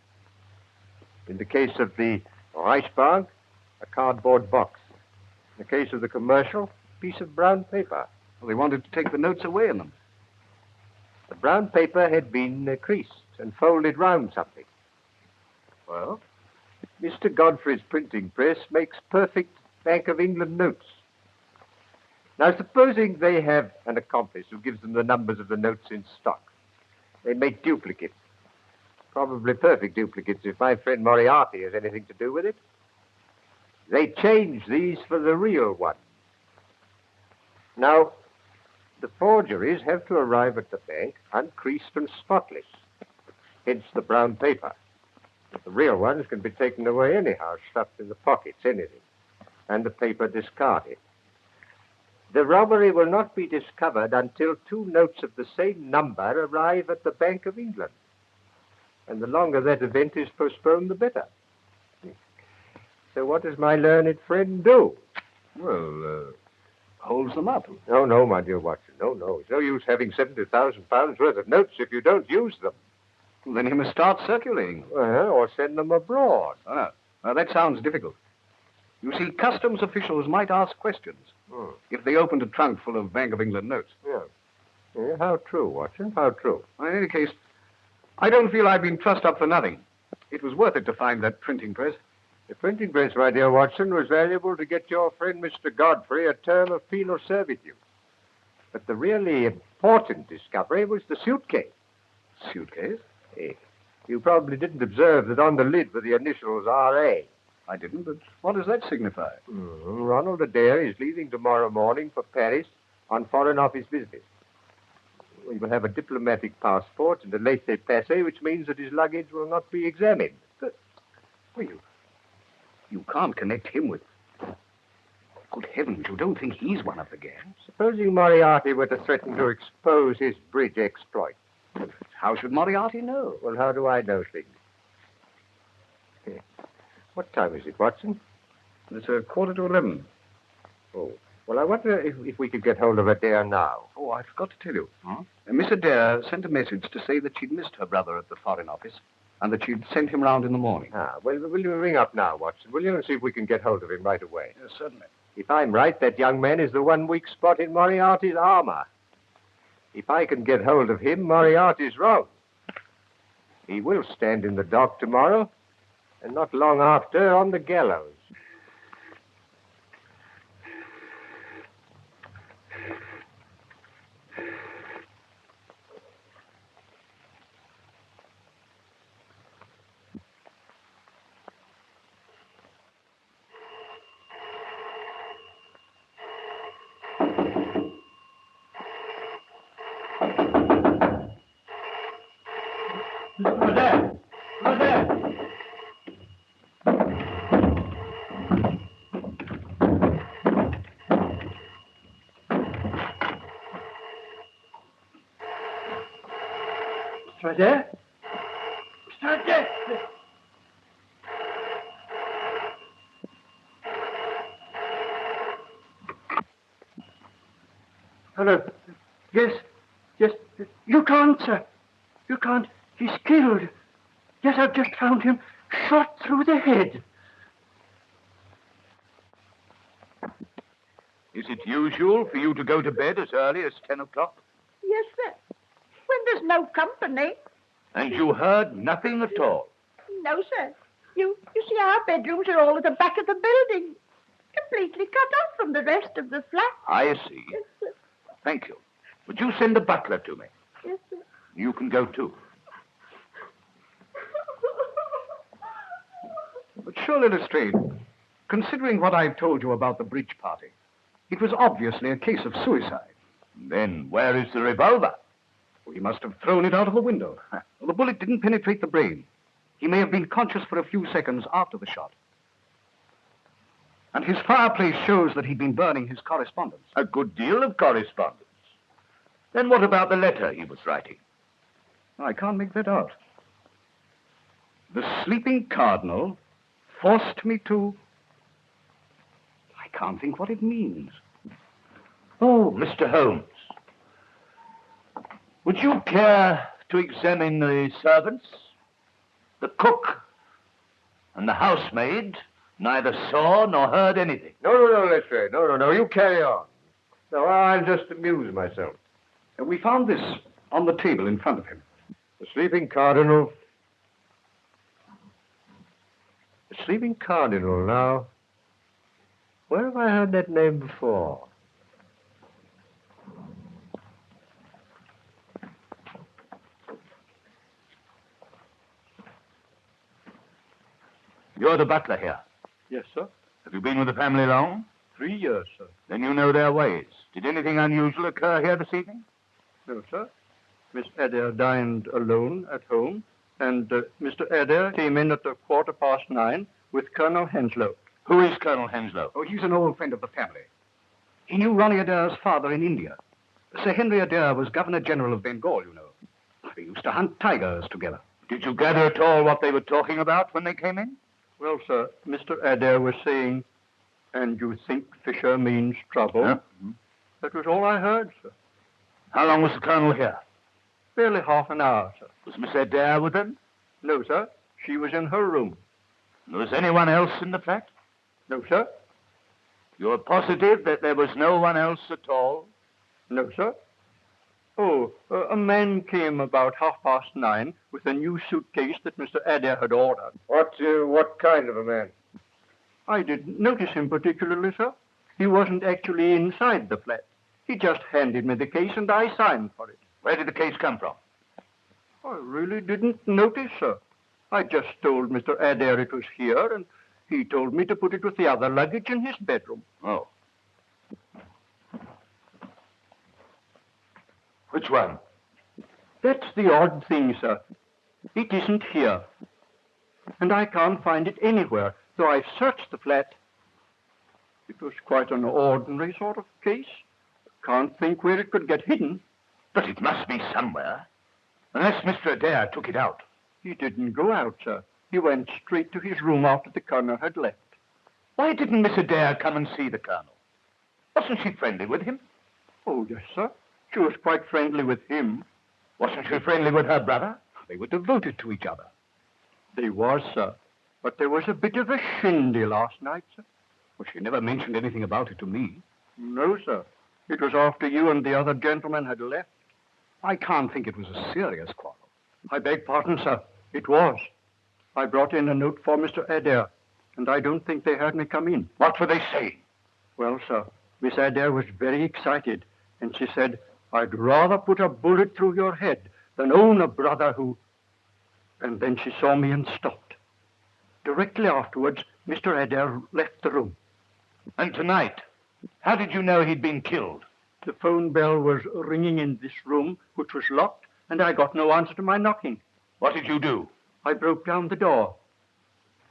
In the case of the Reichsbank, a cardboard box. In the case of the commercial, a piece of brown paper. Well, they wanted to take the notes away in them. The brown paper had been creased and folded round something. Well? Mr. Godfrey's printing press makes perfect Bank of England notes. Now, supposing they have an accomplice who gives them the numbers of the notes in stock. They make duplicates. Probably perfect duplicates if my friend Moriarty has anything to do with it. They change these for the real one. Now, the forgeries have to arrive at the bank uncreased and spotless. Hence the brown paper. But the real ones can be taken away anyhow, stuffed in the pockets, anything. And the paper discarded. The robbery will not be discovered until two notes of the same number arrive at the Bank of England. And the longer that event is postponed, the better. So what does my learned friend do? Well, holds them up. No, my dear Watson. No. It's no use having £70,000 worth of notes if you don't use them. Well, then he must start circulating. Or send them abroad. Oh, no. Now, that sounds difficult. You see, customs officials might ask questions if they opened a trunk full of Bank of England notes. Yeah, how true, Watson, how true. Well, in any case, I don't feel I've been trussed up for nothing. It was worth it to find that printing press. The printing press, my dear Watson, was valuable to get your friend Mr. Godfrey a term of penal servitude. But the really important discovery was the suitcase. Suitcase? You probably didn't observe that on the lid were the initials R.A. I didn't, but what does that signify? Ronald Adair is leaving tomorrow morning for Paris on Foreign Office business. He will have a diplomatic passport and a laissez-passer, which means that his luggage will not be examined. But, well, you can't connect him with... Good heavens, you don't think he's one of the gang? Supposing Moriarty were to threaten to expose his bridge exploit. How should Moriarty know? Well, how do I know things? What time is it, Watson? It's 11:15. Oh. Well, I wonder if we could get hold of Adair now. Oh, I forgot to tell you. Miss Adair sent a message to say that she'd missed her brother at the Foreign Office and that she'd send him round in the morning. Well, will you ring up now, Watson, will you, and see if we can get hold of him right away? Yes, certainly. If I'm right, that young man is the one weak spot in Moriarty's armor. If I can get hold of him, Moriarty's wrong. He will stand in the dock tomorrow, and not long after on the gallows. Mr. Adair? Mr. Adair! Hello. Yes. You can't, sir. You can't. He's killed. Yes, I've just found him shot through the head. Is it usual for you to go to bed as early as 10 o'clock? Yes, sir. When there's no company. And you heard nothing at all? No, sir. You see, our bedrooms are all at the back of the building, completely cut off from the rest of the flat. I see. Yes, sir. Thank you. Would you send the butler to me? Yes, sir. You can go too. But surely, Lestrade, considering what I've told you about the bridge party, it was obviously a case of suicide. Then where is the revolver? He must have thrown it out of the window. Well, the bullet didn't penetrate the brain. He may have been conscious for a few seconds after the shot. And his fireplace shows that he'd been burning his correspondence. A good deal of correspondence. Then what about the letter he was writing? I can't make that out. The sleeping cardinal forced me to... I can't think what it means. Oh, Mr. Holmes. Would you care to examine the servants? The cook and the housemaid neither saw nor heard anything. No, Lestrade. No. You carry on. No, I'll just amuse myself. We found this on the table in front of him. The sleeping cardinal. The sleeping cardinal, now. Where have I heard that name before? You're the butler here. Yes, sir. Have you been with the family long? 3 years, sir. Then you know their ways. Did anything unusual occur here this evening? No, sir. Miss Adair dined alone at home, and Mr. Adair came in at 9:15 with Colonel Henslow. Who is Colonel Henslow? Oh, he's an old friend of the family. He knew Ronnie Adair's father in India. Sir Henry Adair was Governor General of Bengal, you know. They used to hunt tigers together. Did you gather at all what they were talking about when they came in? Well, sir, Mr. Adair was saying, "And you think Fisher means trouble?" Yeah. That was all I heard, sir. How long was the Colonel here? Barely half an hour, sir. Was Miss Adair with him? No, sir. She was in her room. Was anyone else in the flat? No, sir. You're positive that there was no one else at all? No, sir. Oh, a man came about 9:30 with a new suitcase that Mr. Adair had ordered. What kind of a man? I didn't notice him particularly, sir. He wasn't actually inside the flat. He just handed me the case and I signed for it. Where did the case come from? I really didn't notice, sir. I just told Mr. Adair it was here, and he told me to put it with the other luggage in his bedroom. Oh. Which one? That's the odd thing, sir. It isn't here. And I can't find it anywhere, though I've searched the flat. It was quite an ordinary sort of case. Can't think where it could get hidden. But it must be somewhere. Unless Mr. Adair took it out. He didn't go out, sir. He went straight to his room after the colonel had left. Why didn't Miss Adair come and see the colonel? Wasn't she friendly with him? Oh, yes, sir. She was quite friendly with him. Wasn't she friendly with her brother? They were devoted to each other. They was, sir. But there was a bit of a shindy last night, sir. Well, she never mentioned anything about it to me. No, sir. It was after you and the other gentleman had left. I can't think it was a serious quarrel. I beg pardon, sir. It was. I brought in a note for Mr. Adair, and I don't think they heard me come in. What were they saying? Well, sir, Miss Adair was very excited, and she said, I'd rather put a bullet through your head than own a brother who... And then she saw me and stopped. Directly afterwards, Mr. Adair left the room. And tonight, how did you know he'd been killed? The phone bell was ringing in this room, which was locked, and I got no answer to my knocking. What did you do? I broke down the door.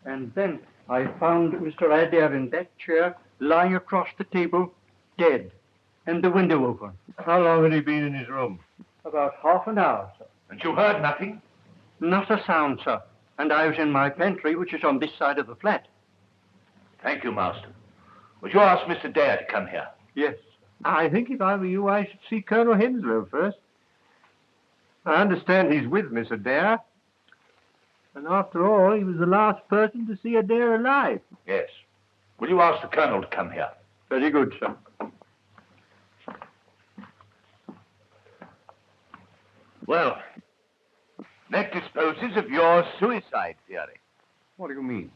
And then I found Mr. Adair in that chair, lying across the table, dead, and the window open. How long had he been in his room? About half an hour, sir. And you heard nothing? Not a sound, sir. And I was in my pantry, which is on this side of the flat. Thank you, Master. Would you ask Mr. Dare to come here? Yes. I think if I were you, I should see Colonel Henslow first. I understand he's with Miss Adair. And after all, he was the last person to see Adair alive. Yes. Will you ask the Colonel to come here? Very good, sir. Well, that disposes of your suicide theory. What do you mean?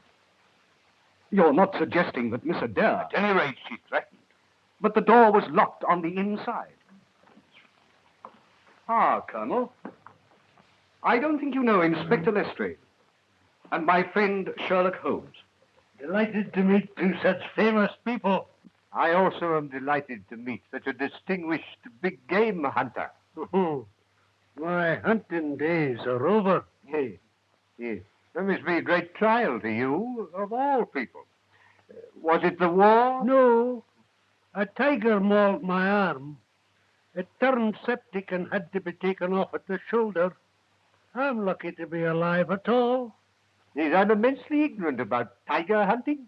You're not suggesting that Miss Adair... At any rate, she threatened. But the door was locked on the inside. Ah, Colonel. I don't think you know Inspector Lestrade and my friend Sherlock Holmes. Delighted to meet two such famous people. I also am delighted to meet such a distinguished big game hunter. My hunting days are over. Yes, yes. That must be a great trial to you, of all people. Was it the war? No. A tiger mauled my arm. It turned septic and had to be taken off at the shoulder. I'm lucky to be alive at all. Yes, I'm immensely ignorant about tiger hunting.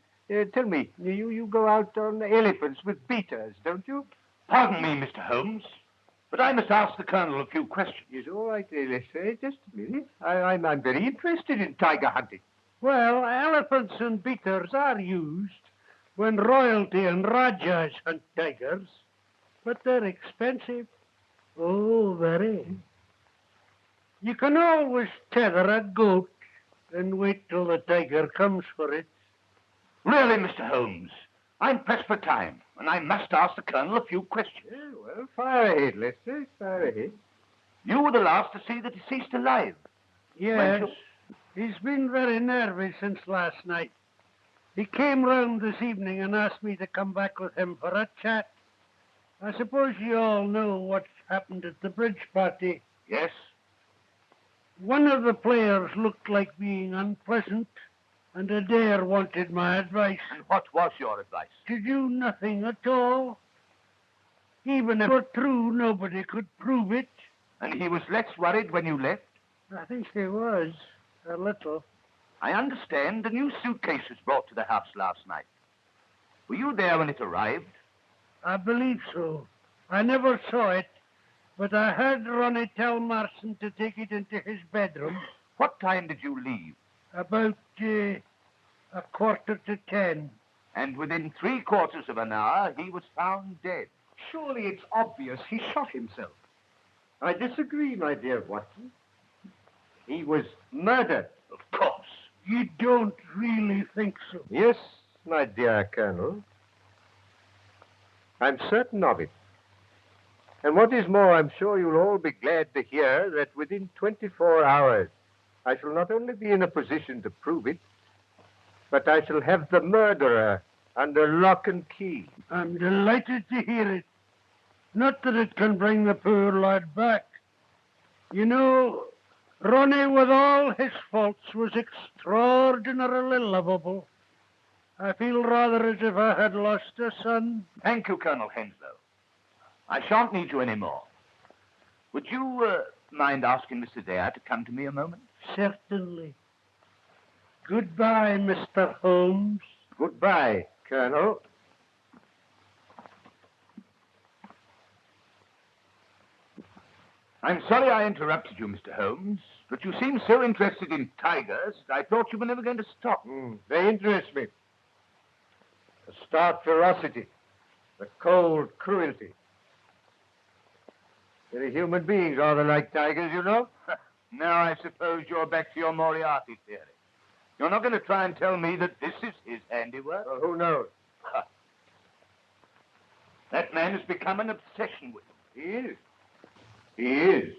Tell me, you go out on elephants with beaters, don't you? Pardon me, Mr. Holmes, but I must ask the Colonel a few questions. Yes, all right, let's say, just a minute. I'm very interested in tiger hunting. Well, elephants and beaters are used when royalty and rajas hunt tigers, but they're expensive. Oh, very. You can always tether a goat and wait till the tiger comes for it. Really, Mr. Holmes, I'm pressed for time, and I must ask the Colonel a few questions. Yeah, well, fire ahead, Lester, fire ahead. You were the last to see the deceased alive. Yes. He's been very nervy since last night. He came round this evening and asked me to come back with him for a chat. I suppose you all know what's happened at the bridge party. Yes? One of the players looked like being unpleasant, and Adair wanted my advice. And what was your advice? To do nothing at all. Even if it were true, nobody could prove it. And he was less worried when you left? I think he was, a little. I understand a new suitcase was brought to the house last night. Were you there when it arrived? I believe so. I never saw it, but I heard Ronnie tell Marson to take it into his bedroom. What time did you leave? About 9:45. And within 3/4 of an hour, he was found dead. Surely it's obvious he shot himself. I disagree, my dear Watson. He was murdered. Of course. You don't really think so? Yes, my dear Colonel. I'm certain of it. And what is more, I'm sure you'll all be glad to hear that within 24 hours, I shall not only be in a position to prove it, but I shall have the murderer under lock and key. I'm delighted to hear it. Not that it can bring the poor lad back. You know, Ronnie, with all his faults, was extraordinarily lovable. I feel rather as if I had lost a son. Thank you, Colonel Henslow. I shan't need you any more. Would you mind asking Mr. Dare to come to me a moment? Certainly. Goodbye, Mr. Holmes. Goodbye, Colonel. I'm sorry I interrupted you, Mr. Holmes, but you seem so interested in tigers, I thought you were never going to stop. They interest me. The stark ferocity, the cold cruelty. They're human beings, rather like tigers, you know. Now I suppose you're back to your Moriarty theory. You're not going to try and tell me that this is his handiwork? Well, who knows? That man has become an obsession with him. He is. He is.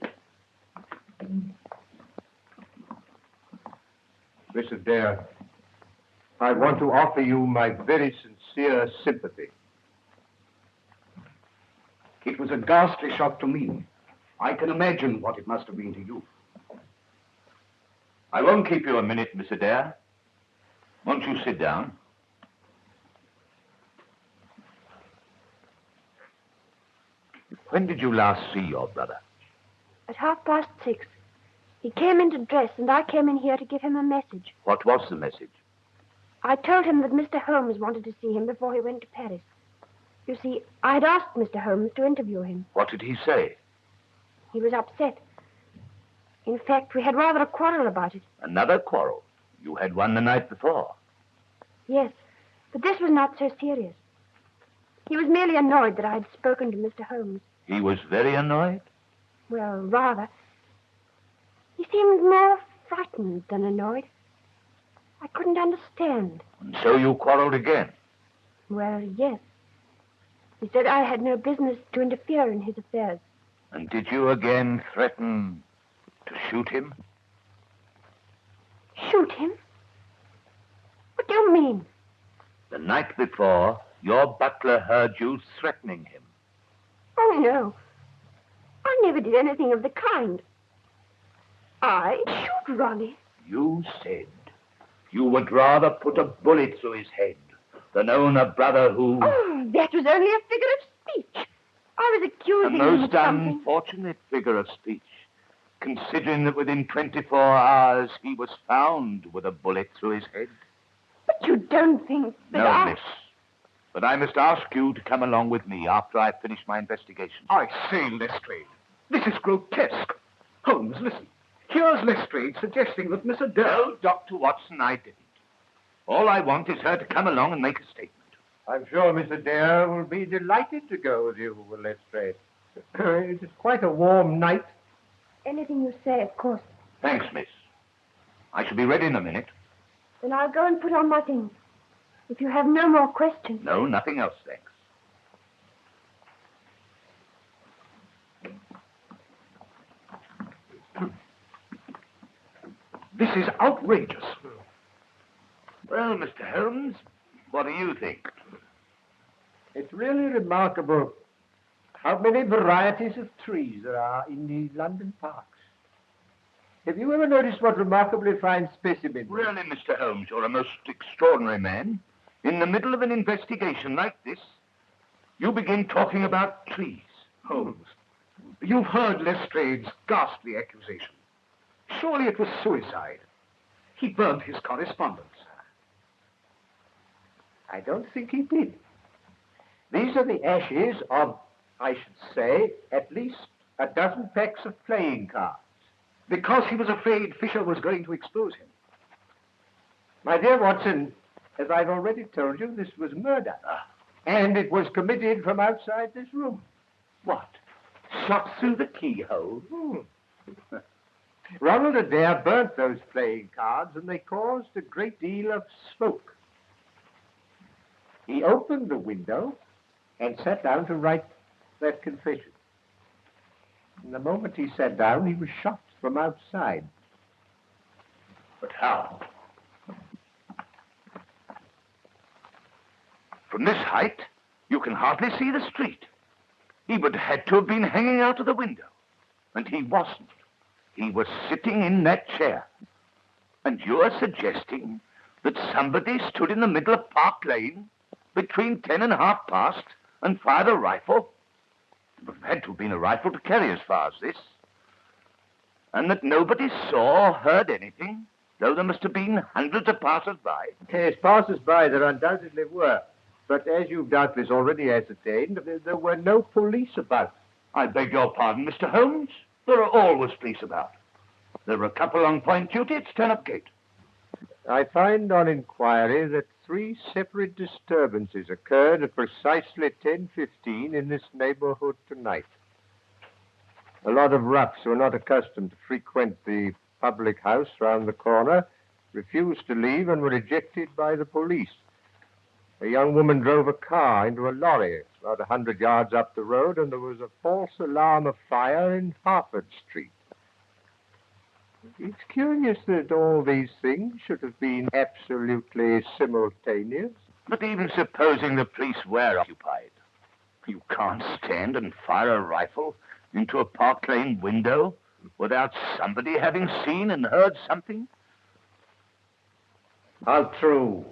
Mr. Dare, I want to offer you my very sincere sympathy. It was a ghastly shock to me. I can imagine what it must have been to you. I won't keep you a minute, Mr. Dare. Won't you sit down? When did you last see your brother? At 6:30. He came in to dress, and I came in here to give him a message. What was the message? I told him that Mr. Holmes wanted to see him before he went to Paris. You see, I'd asked Mr. Holmes to interview him. What did he say? He was upset. In fact, we had rather a quarrel about it. Another quarrel? You had one the night before. Yes, but this was not so serious. He was merely annoyed that I had spoken to Mr. Holmes. He was very annoyed? Well, rather. He seemed more frightened than annoyed. I couldn't understand. And so you quarreled again? Well, yes. He said I had no business to interfere in his affairs. And did you again threaten to shoot him? Shoot him? What do you mean? The night before, your butler heard you threatening him. Oh, no. I never did anything of the kind. I shoot Ronnie. You said you would rather put a bullet through his head than own a brother who... Oh, that was only a figure of speech. I was accusing him A of most something. unfortunate figure of speech, considering that within 24 hours he was found with a bullet through his head. But you don't think that No, miss. But I must ask you to come along with me after I finish my investigation. I say, Lestrade, this is grotesque. Holmes, listen. Here's Lestrade suggesting that Mr. Dare... No, Dr. Watson, I didn't. All I want is her to come along and make a statement. I'm sure Mr. Dare will be delighted to go with you, Lestrade. It is quite a warm night. Anything you say, of course. Thanks, miss. I shall be ready in a minute. Then I'll go and put on my things. If you have no more questions. No, nothing else, thanks. This is outrageous. Well, Mr. Holmes, what do you think? It's really remarkable how many varieties of trees there are in the London parks. Have you ever noticed what remarkably fine specimens? Really, Mr. Holmes, you're a most extraordinary man. In the middle of an investigation like this, you begin talking about trees. Holmes, you've heard Lestrade's ghastly accusation. Surely it was suicide. He burned his correspondence. I don't think he did. These are the ashes of, I should say, at least a dozen packs of playing cards. Because he was afraid Fisher was going to expose him. My dear Watson, as I've already told you, this was murder. And it was committed from outside this room. What? Shot through the keyhole? Ronald Adair burnt those playing cards, and they caused a great deal of smoke. He opened the window and sat down to write that confession. And the moment he sat down, he was shot from outside. But how? From this height, you can hardly see the street. He would have had to have been hanging out of the window. And he wasn't. He was sitting in that chair. And you're suggesting that somebody stood in the middle of Park Lane between 10 and 1/2 and fired a rifle? It would have had to have been a rifle to carry as far as this. And that nobody saw or heard anything though there must have been hundreds of passers-by. Yes, passers-by there undoubtedly were. But as you've doubtless already ascertained, there were no police about. I beg your pardon, Mr. Holmes. There are always police about. There were a couple on point duty at Stanhope Gate. I find on inquiry that 3 separate disturbances occurred at precisely 10:15 in this neighborhood tonight. A lot of roughs who are not accustomed to frequent the public house round the corner refused to leave and were ejected by the police. A young woman drove a car into a lorry about 100 yards up the road, and there was a false alarm of fire in Harford Street. It's curious that all these things should have been absolutely simultaneous. But even supposing the police were occupied, you can't stand and fire a rifle into a Park Lane window without somebody having seen and heard something? How true.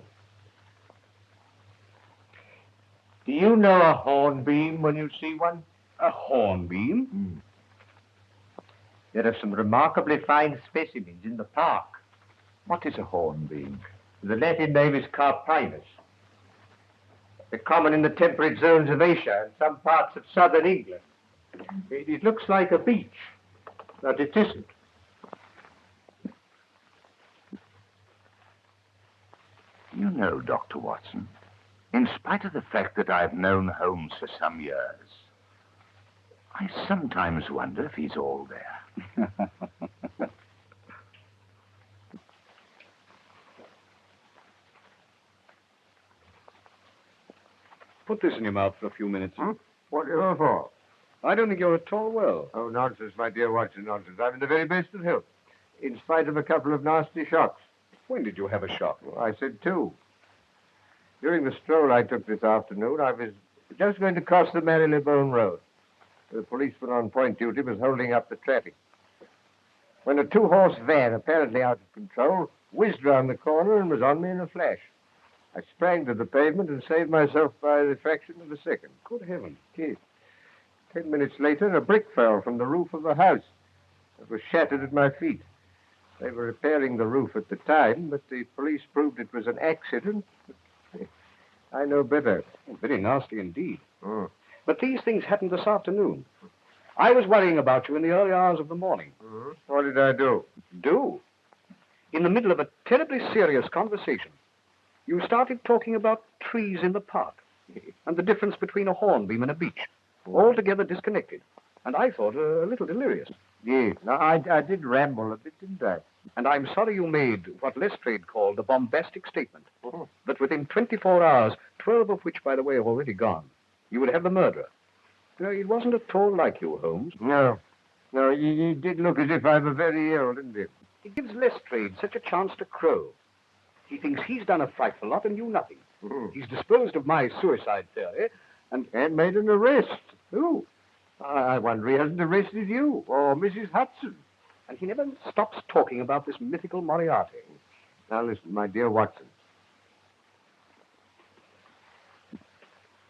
Do you know a hornbeam when you see one? A hornbeam? There are some remarkably fine specimens in the park. What is a hornbeam? The Latin name is carpinus. They're common in the temperate zones of Asia and some parts of southern England. It looks like a beech, but it isn't. You know, Dr. Watson, in spite of the fact that I've known Holmes for some years, I sometimes wonder if he's all there. Put this in your mouth for a few minutes. What for? I don't think you're at all well. Oh, nonsense, my dear Watson, nonsense. I'm in the very best of health, in spite of a couple of nasty shocks. When did you have a shock? Well, I said 2. During the stroll I took this afternoon, I was just going to cross the Marylebone Road. The policeman on point duty was holding up the traffic, when a 2-horse van, apparently out of control, whizzed round the corner and was on me in a flash. I sprang to the pavement and saved myself by the fraction of a second. Good heavens. Yes. 10 minutes later, a brick fell from the roof of a house. It was shattered at my feet. They were repairing the roof at the time, but the police proved it was an accident. I know better. Oh, very nasty indeed. Mm. But these things happened this afternoon. I was worrying about you in the early hours of the morning. Mm-hmm. What did I do? Do? In the middle of a terribly serious conversation, you started talking about trees in the park and the difference between a hornbeam and a beech, altogether disconnected. And I thought a little delirious. Yes, I did ramble a bit, didn't I? And I'm sorry you made what Lestrade called a bombastic statement. That within 24 hours, 12 of which, by the way, are already gone, you would have the murderer. No, it wasn't at all like you, Holmes. No, you did look as if I were very ill, didn't you? It gives Lestrade such a chance to crow. He thinks he's done a frightful lot and you nothing. He's disposed of my suicide theory and made an arrest. Who? I wonder he hasn't arrested you or Mrs. Hudson. And he never stops talking about this mythical Moriarty. Now listen, my dear Watson.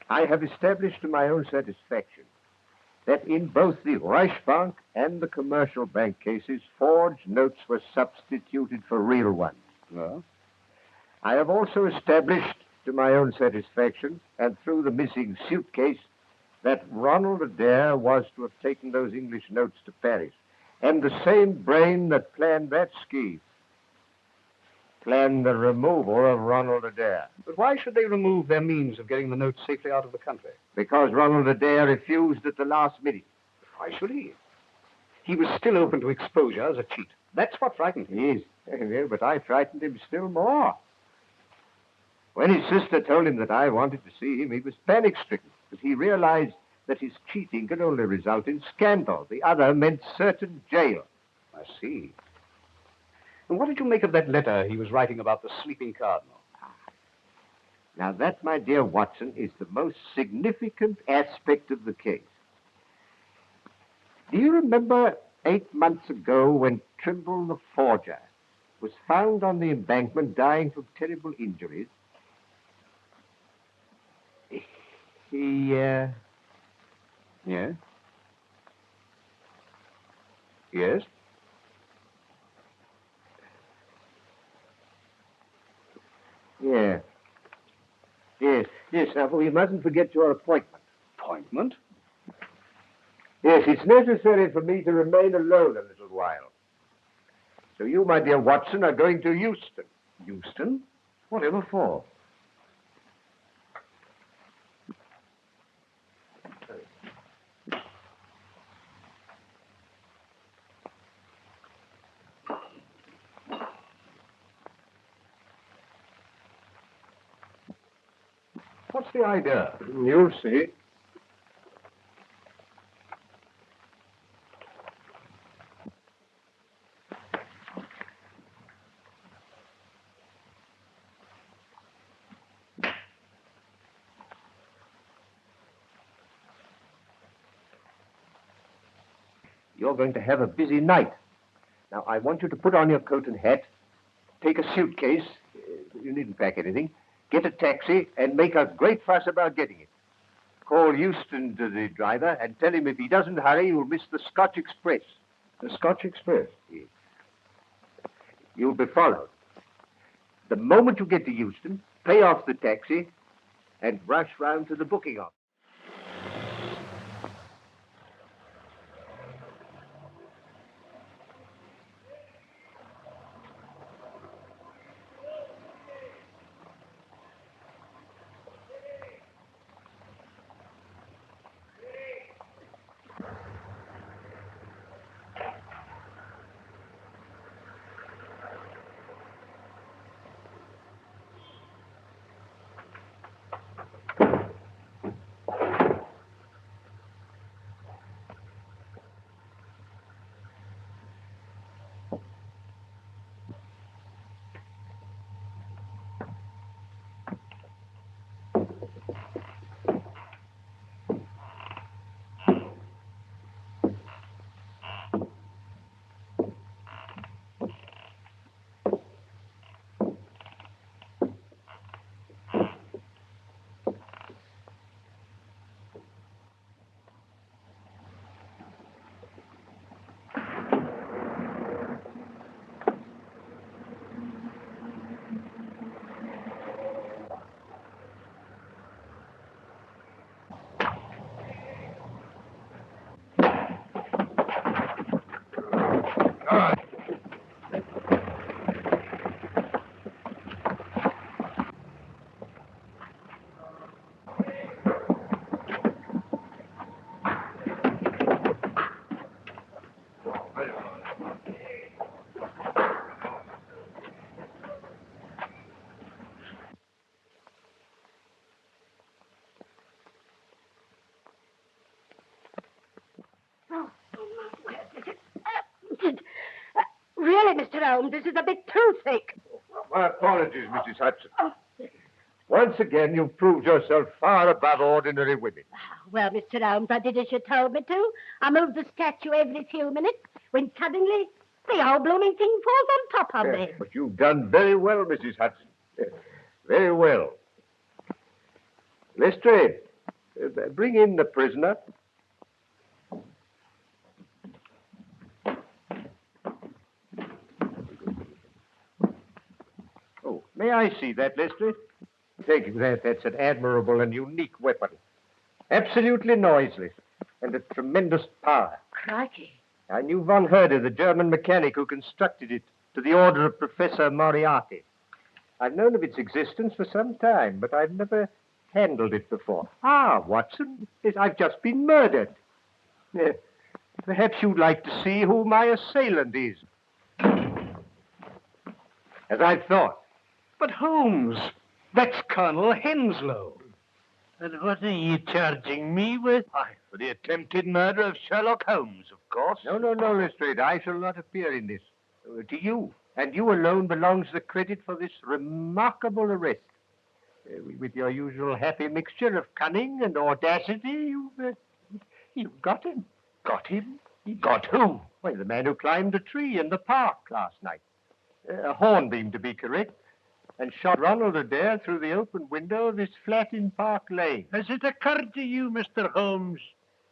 I have established to my own satisfaction that in both the Reichsbank and the commercial bank cases, forged notes were substituted for real ones. Well? I have also established to my own satisfaction, and through the missing suitcase, that Ronald Adair was to have taken those English notes to Paris, and the same brain that planned that scheme planned the removal of Ronald Adair. But why should they remove their means of getting the notes safely out of the country? Because Ronald Adair refused at the last minute. Why should he? He was still open to exposure as a cheat. That's what frightened him. Yes, but I frightened him still more. When his sister told him that I wanted to see him, he was panic-stricken, because he realized that his cheating could only result in scandal. The other meant certain jail. I see. And what did you make of that letter he was writing about the sleeping cardinal? Now, that, my dear Watson, is the most significant aspect of the case. Do you remember 8 months ago when Trimble the forger was found on the embankment dying from terrible injuries? Yeah? Yes? Yeah. Yes. Now, we mustn't forget your appointment. Appointment? Yes, it's necessary for me to remain alone a little while. So you, my dear Watson, are going to Euston. Euston? Whatever for? What's the idea? You'll see. You're going to have a busy night. Now, I want you to put on your coat and hat, take a suitcase, you needn't pack anything, get a taxi, and make a great fuss about getting it. Call Euston to the driver and tell him if he doesn't hurry, you'll miss the Scotch Express. The Scotch Express? Yes. You'll be followed. The moment you get to Euston, pay off the taxi and rush round to the booking office. Really, Mr. Holmes, this is a bit too thick. My apologies, Mrs. Hudson. Once again, you've proved yourself far above ordinary women. Well, Mr. Holmes, I did as you told me to. I moved the statue every few minutes when suddenly the whole blooming thing falls on top of me. But you've done very well, Mrs. Hudson. Very well. Lestrade, bring in the prisoner. Oh, may I see that, Lestrade? Thank you. That's an admirable and unique weapon. Absolutely noiseless and of tremendous power. Crikey. I knew von Herder, the German mechanic who constructed it, to the order of Professor Moriarty. I've known of its existence for some time, but I've never handled it before. Ah, Watson, yes, I've just been murdered. Perhaps you'd like to see who my assailant is. As I thought. But Holmes, that's Colonel Henslow. And what are you charging me with? Why, for the attempted murder of Sherlock Holmes, of course. No, Lestrade. I shall not appear in this. To you, and you alone belongs the credit for this remarkable arrest. With your usual happy mixture of cunning and audacity, you've got him. Got him? Got who? Well, the man who climbed a tree in the park last night. A hornbeam, to be correct, and shot Ronald Adair through the open window of his flat in Park Lane. Has it occurred to you, Mr. Holmes,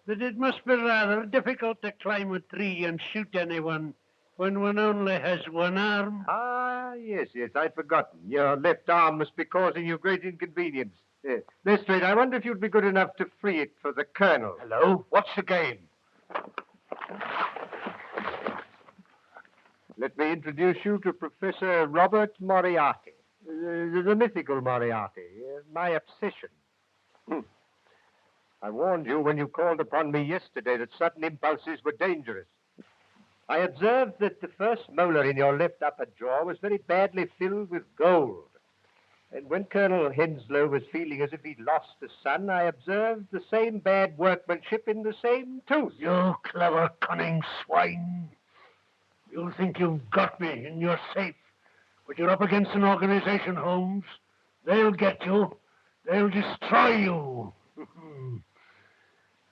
that it must be rather difficult to climb a tree and shoot anyone when one only has one arm? Ah, yes, I'd forgotten. Your left arm must be causing you great inconvenience. Lestrade, I wonder if you'd be good enough to free it for the colonel. Hello? What's the game? Let me introduce you to Professor Robert Moriarty, the mythical Moriarty, my obsession. I warned you when you called upon me yesterday that sudden impulses were dangerous. I observed that the first molar in your left upper jaw was very badly filled with gold. And when Colonel Henslow was feeling as if he'd lost a son, I observed the same bad workmanship in the same tooth. You clever, cunning swine. You think you've got me and you're safe. But you're up against an organization, Holmes. They'll get you. They'll destroy you.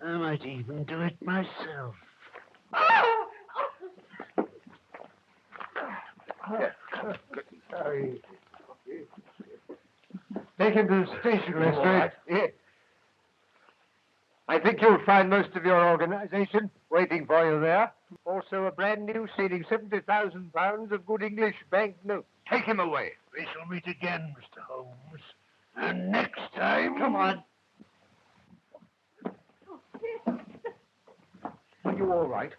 I might even do it myself. Sorry. Take him to the station, Lestrade. Yes. I think you'll find most of your organization waiting for you there. Also a brand new sealing £70,000 of good English banknotes. Take him away. We shall meet again, Mr. Holmes. And next time... Come on. Are you all right?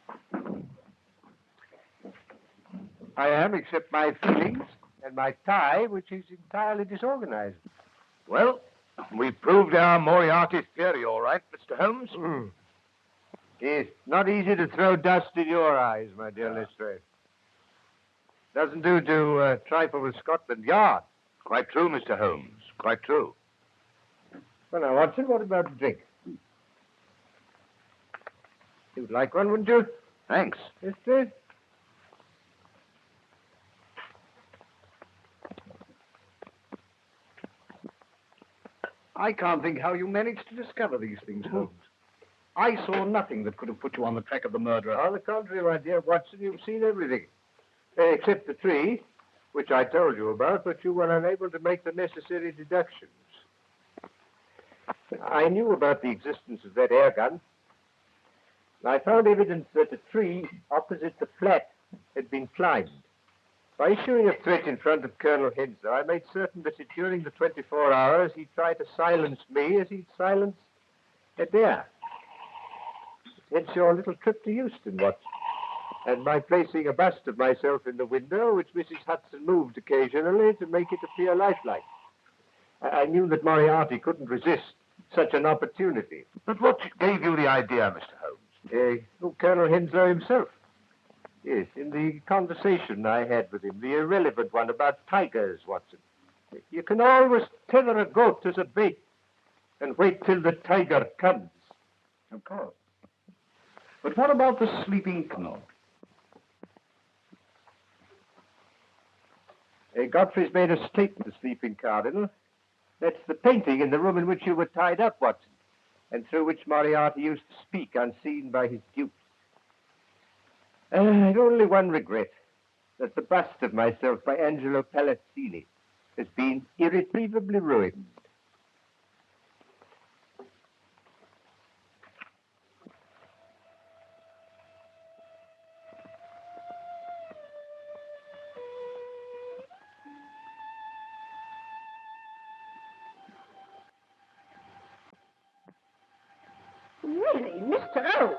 I am, except my feelings and my tie, which is entirely disorganized. Well, we proved our Moriarty's theory, all right, Mr. Holmes. It's not easy to throw dust in your eyes, my dear Lestrade. Doesn't do to trifle with Scotland Yard. Quite true, Mr. Holmes. Quite true. Well, now, Watson, what about a drink? You'd like one, wouldn't you? Thanks. Lestrade? I can't think how you managed to discover these things, Holmes. I saw nothing that could have put you on the track of the murderer. On the contrary, my dear Watson, you've seen everything. Except the tree, which I told you about, but you were unable to make the necessary deductions. I knew about the existence of that air gun. I found evidence that a tree opposite the flat had been climbed. By issuing a threat in front of Colonel Henslow, I made certain that during the 24 hours he'd try to silence me as he'd silenced Adair. Hence your little trip to Euston, Watson, and my placing a bust of myself in the window, which Mrs. Hudson moved occasionally to make it appear lifelike. I knew that Moriarty couldn't resist such an opportunity. But what gave you the idea, Mr. Holmes? Colonel Henslow himself. Yes, in the conversation I had with him, the irrelevant one about tigers, Watson. You can always tether a goat as a bait and wait till the tiger comes. Of course. But what about the sleeping Colonel? Godfrey's made us take the sleeping cardinal. That's the painting in the room in which you were tied up, Watson, and through which Moriarty used to speak unseen by his dupes. I've only one regret, that the bust of myself by Angelo Palazzini has been irretrievably ruined. Really, Mr. Holmes,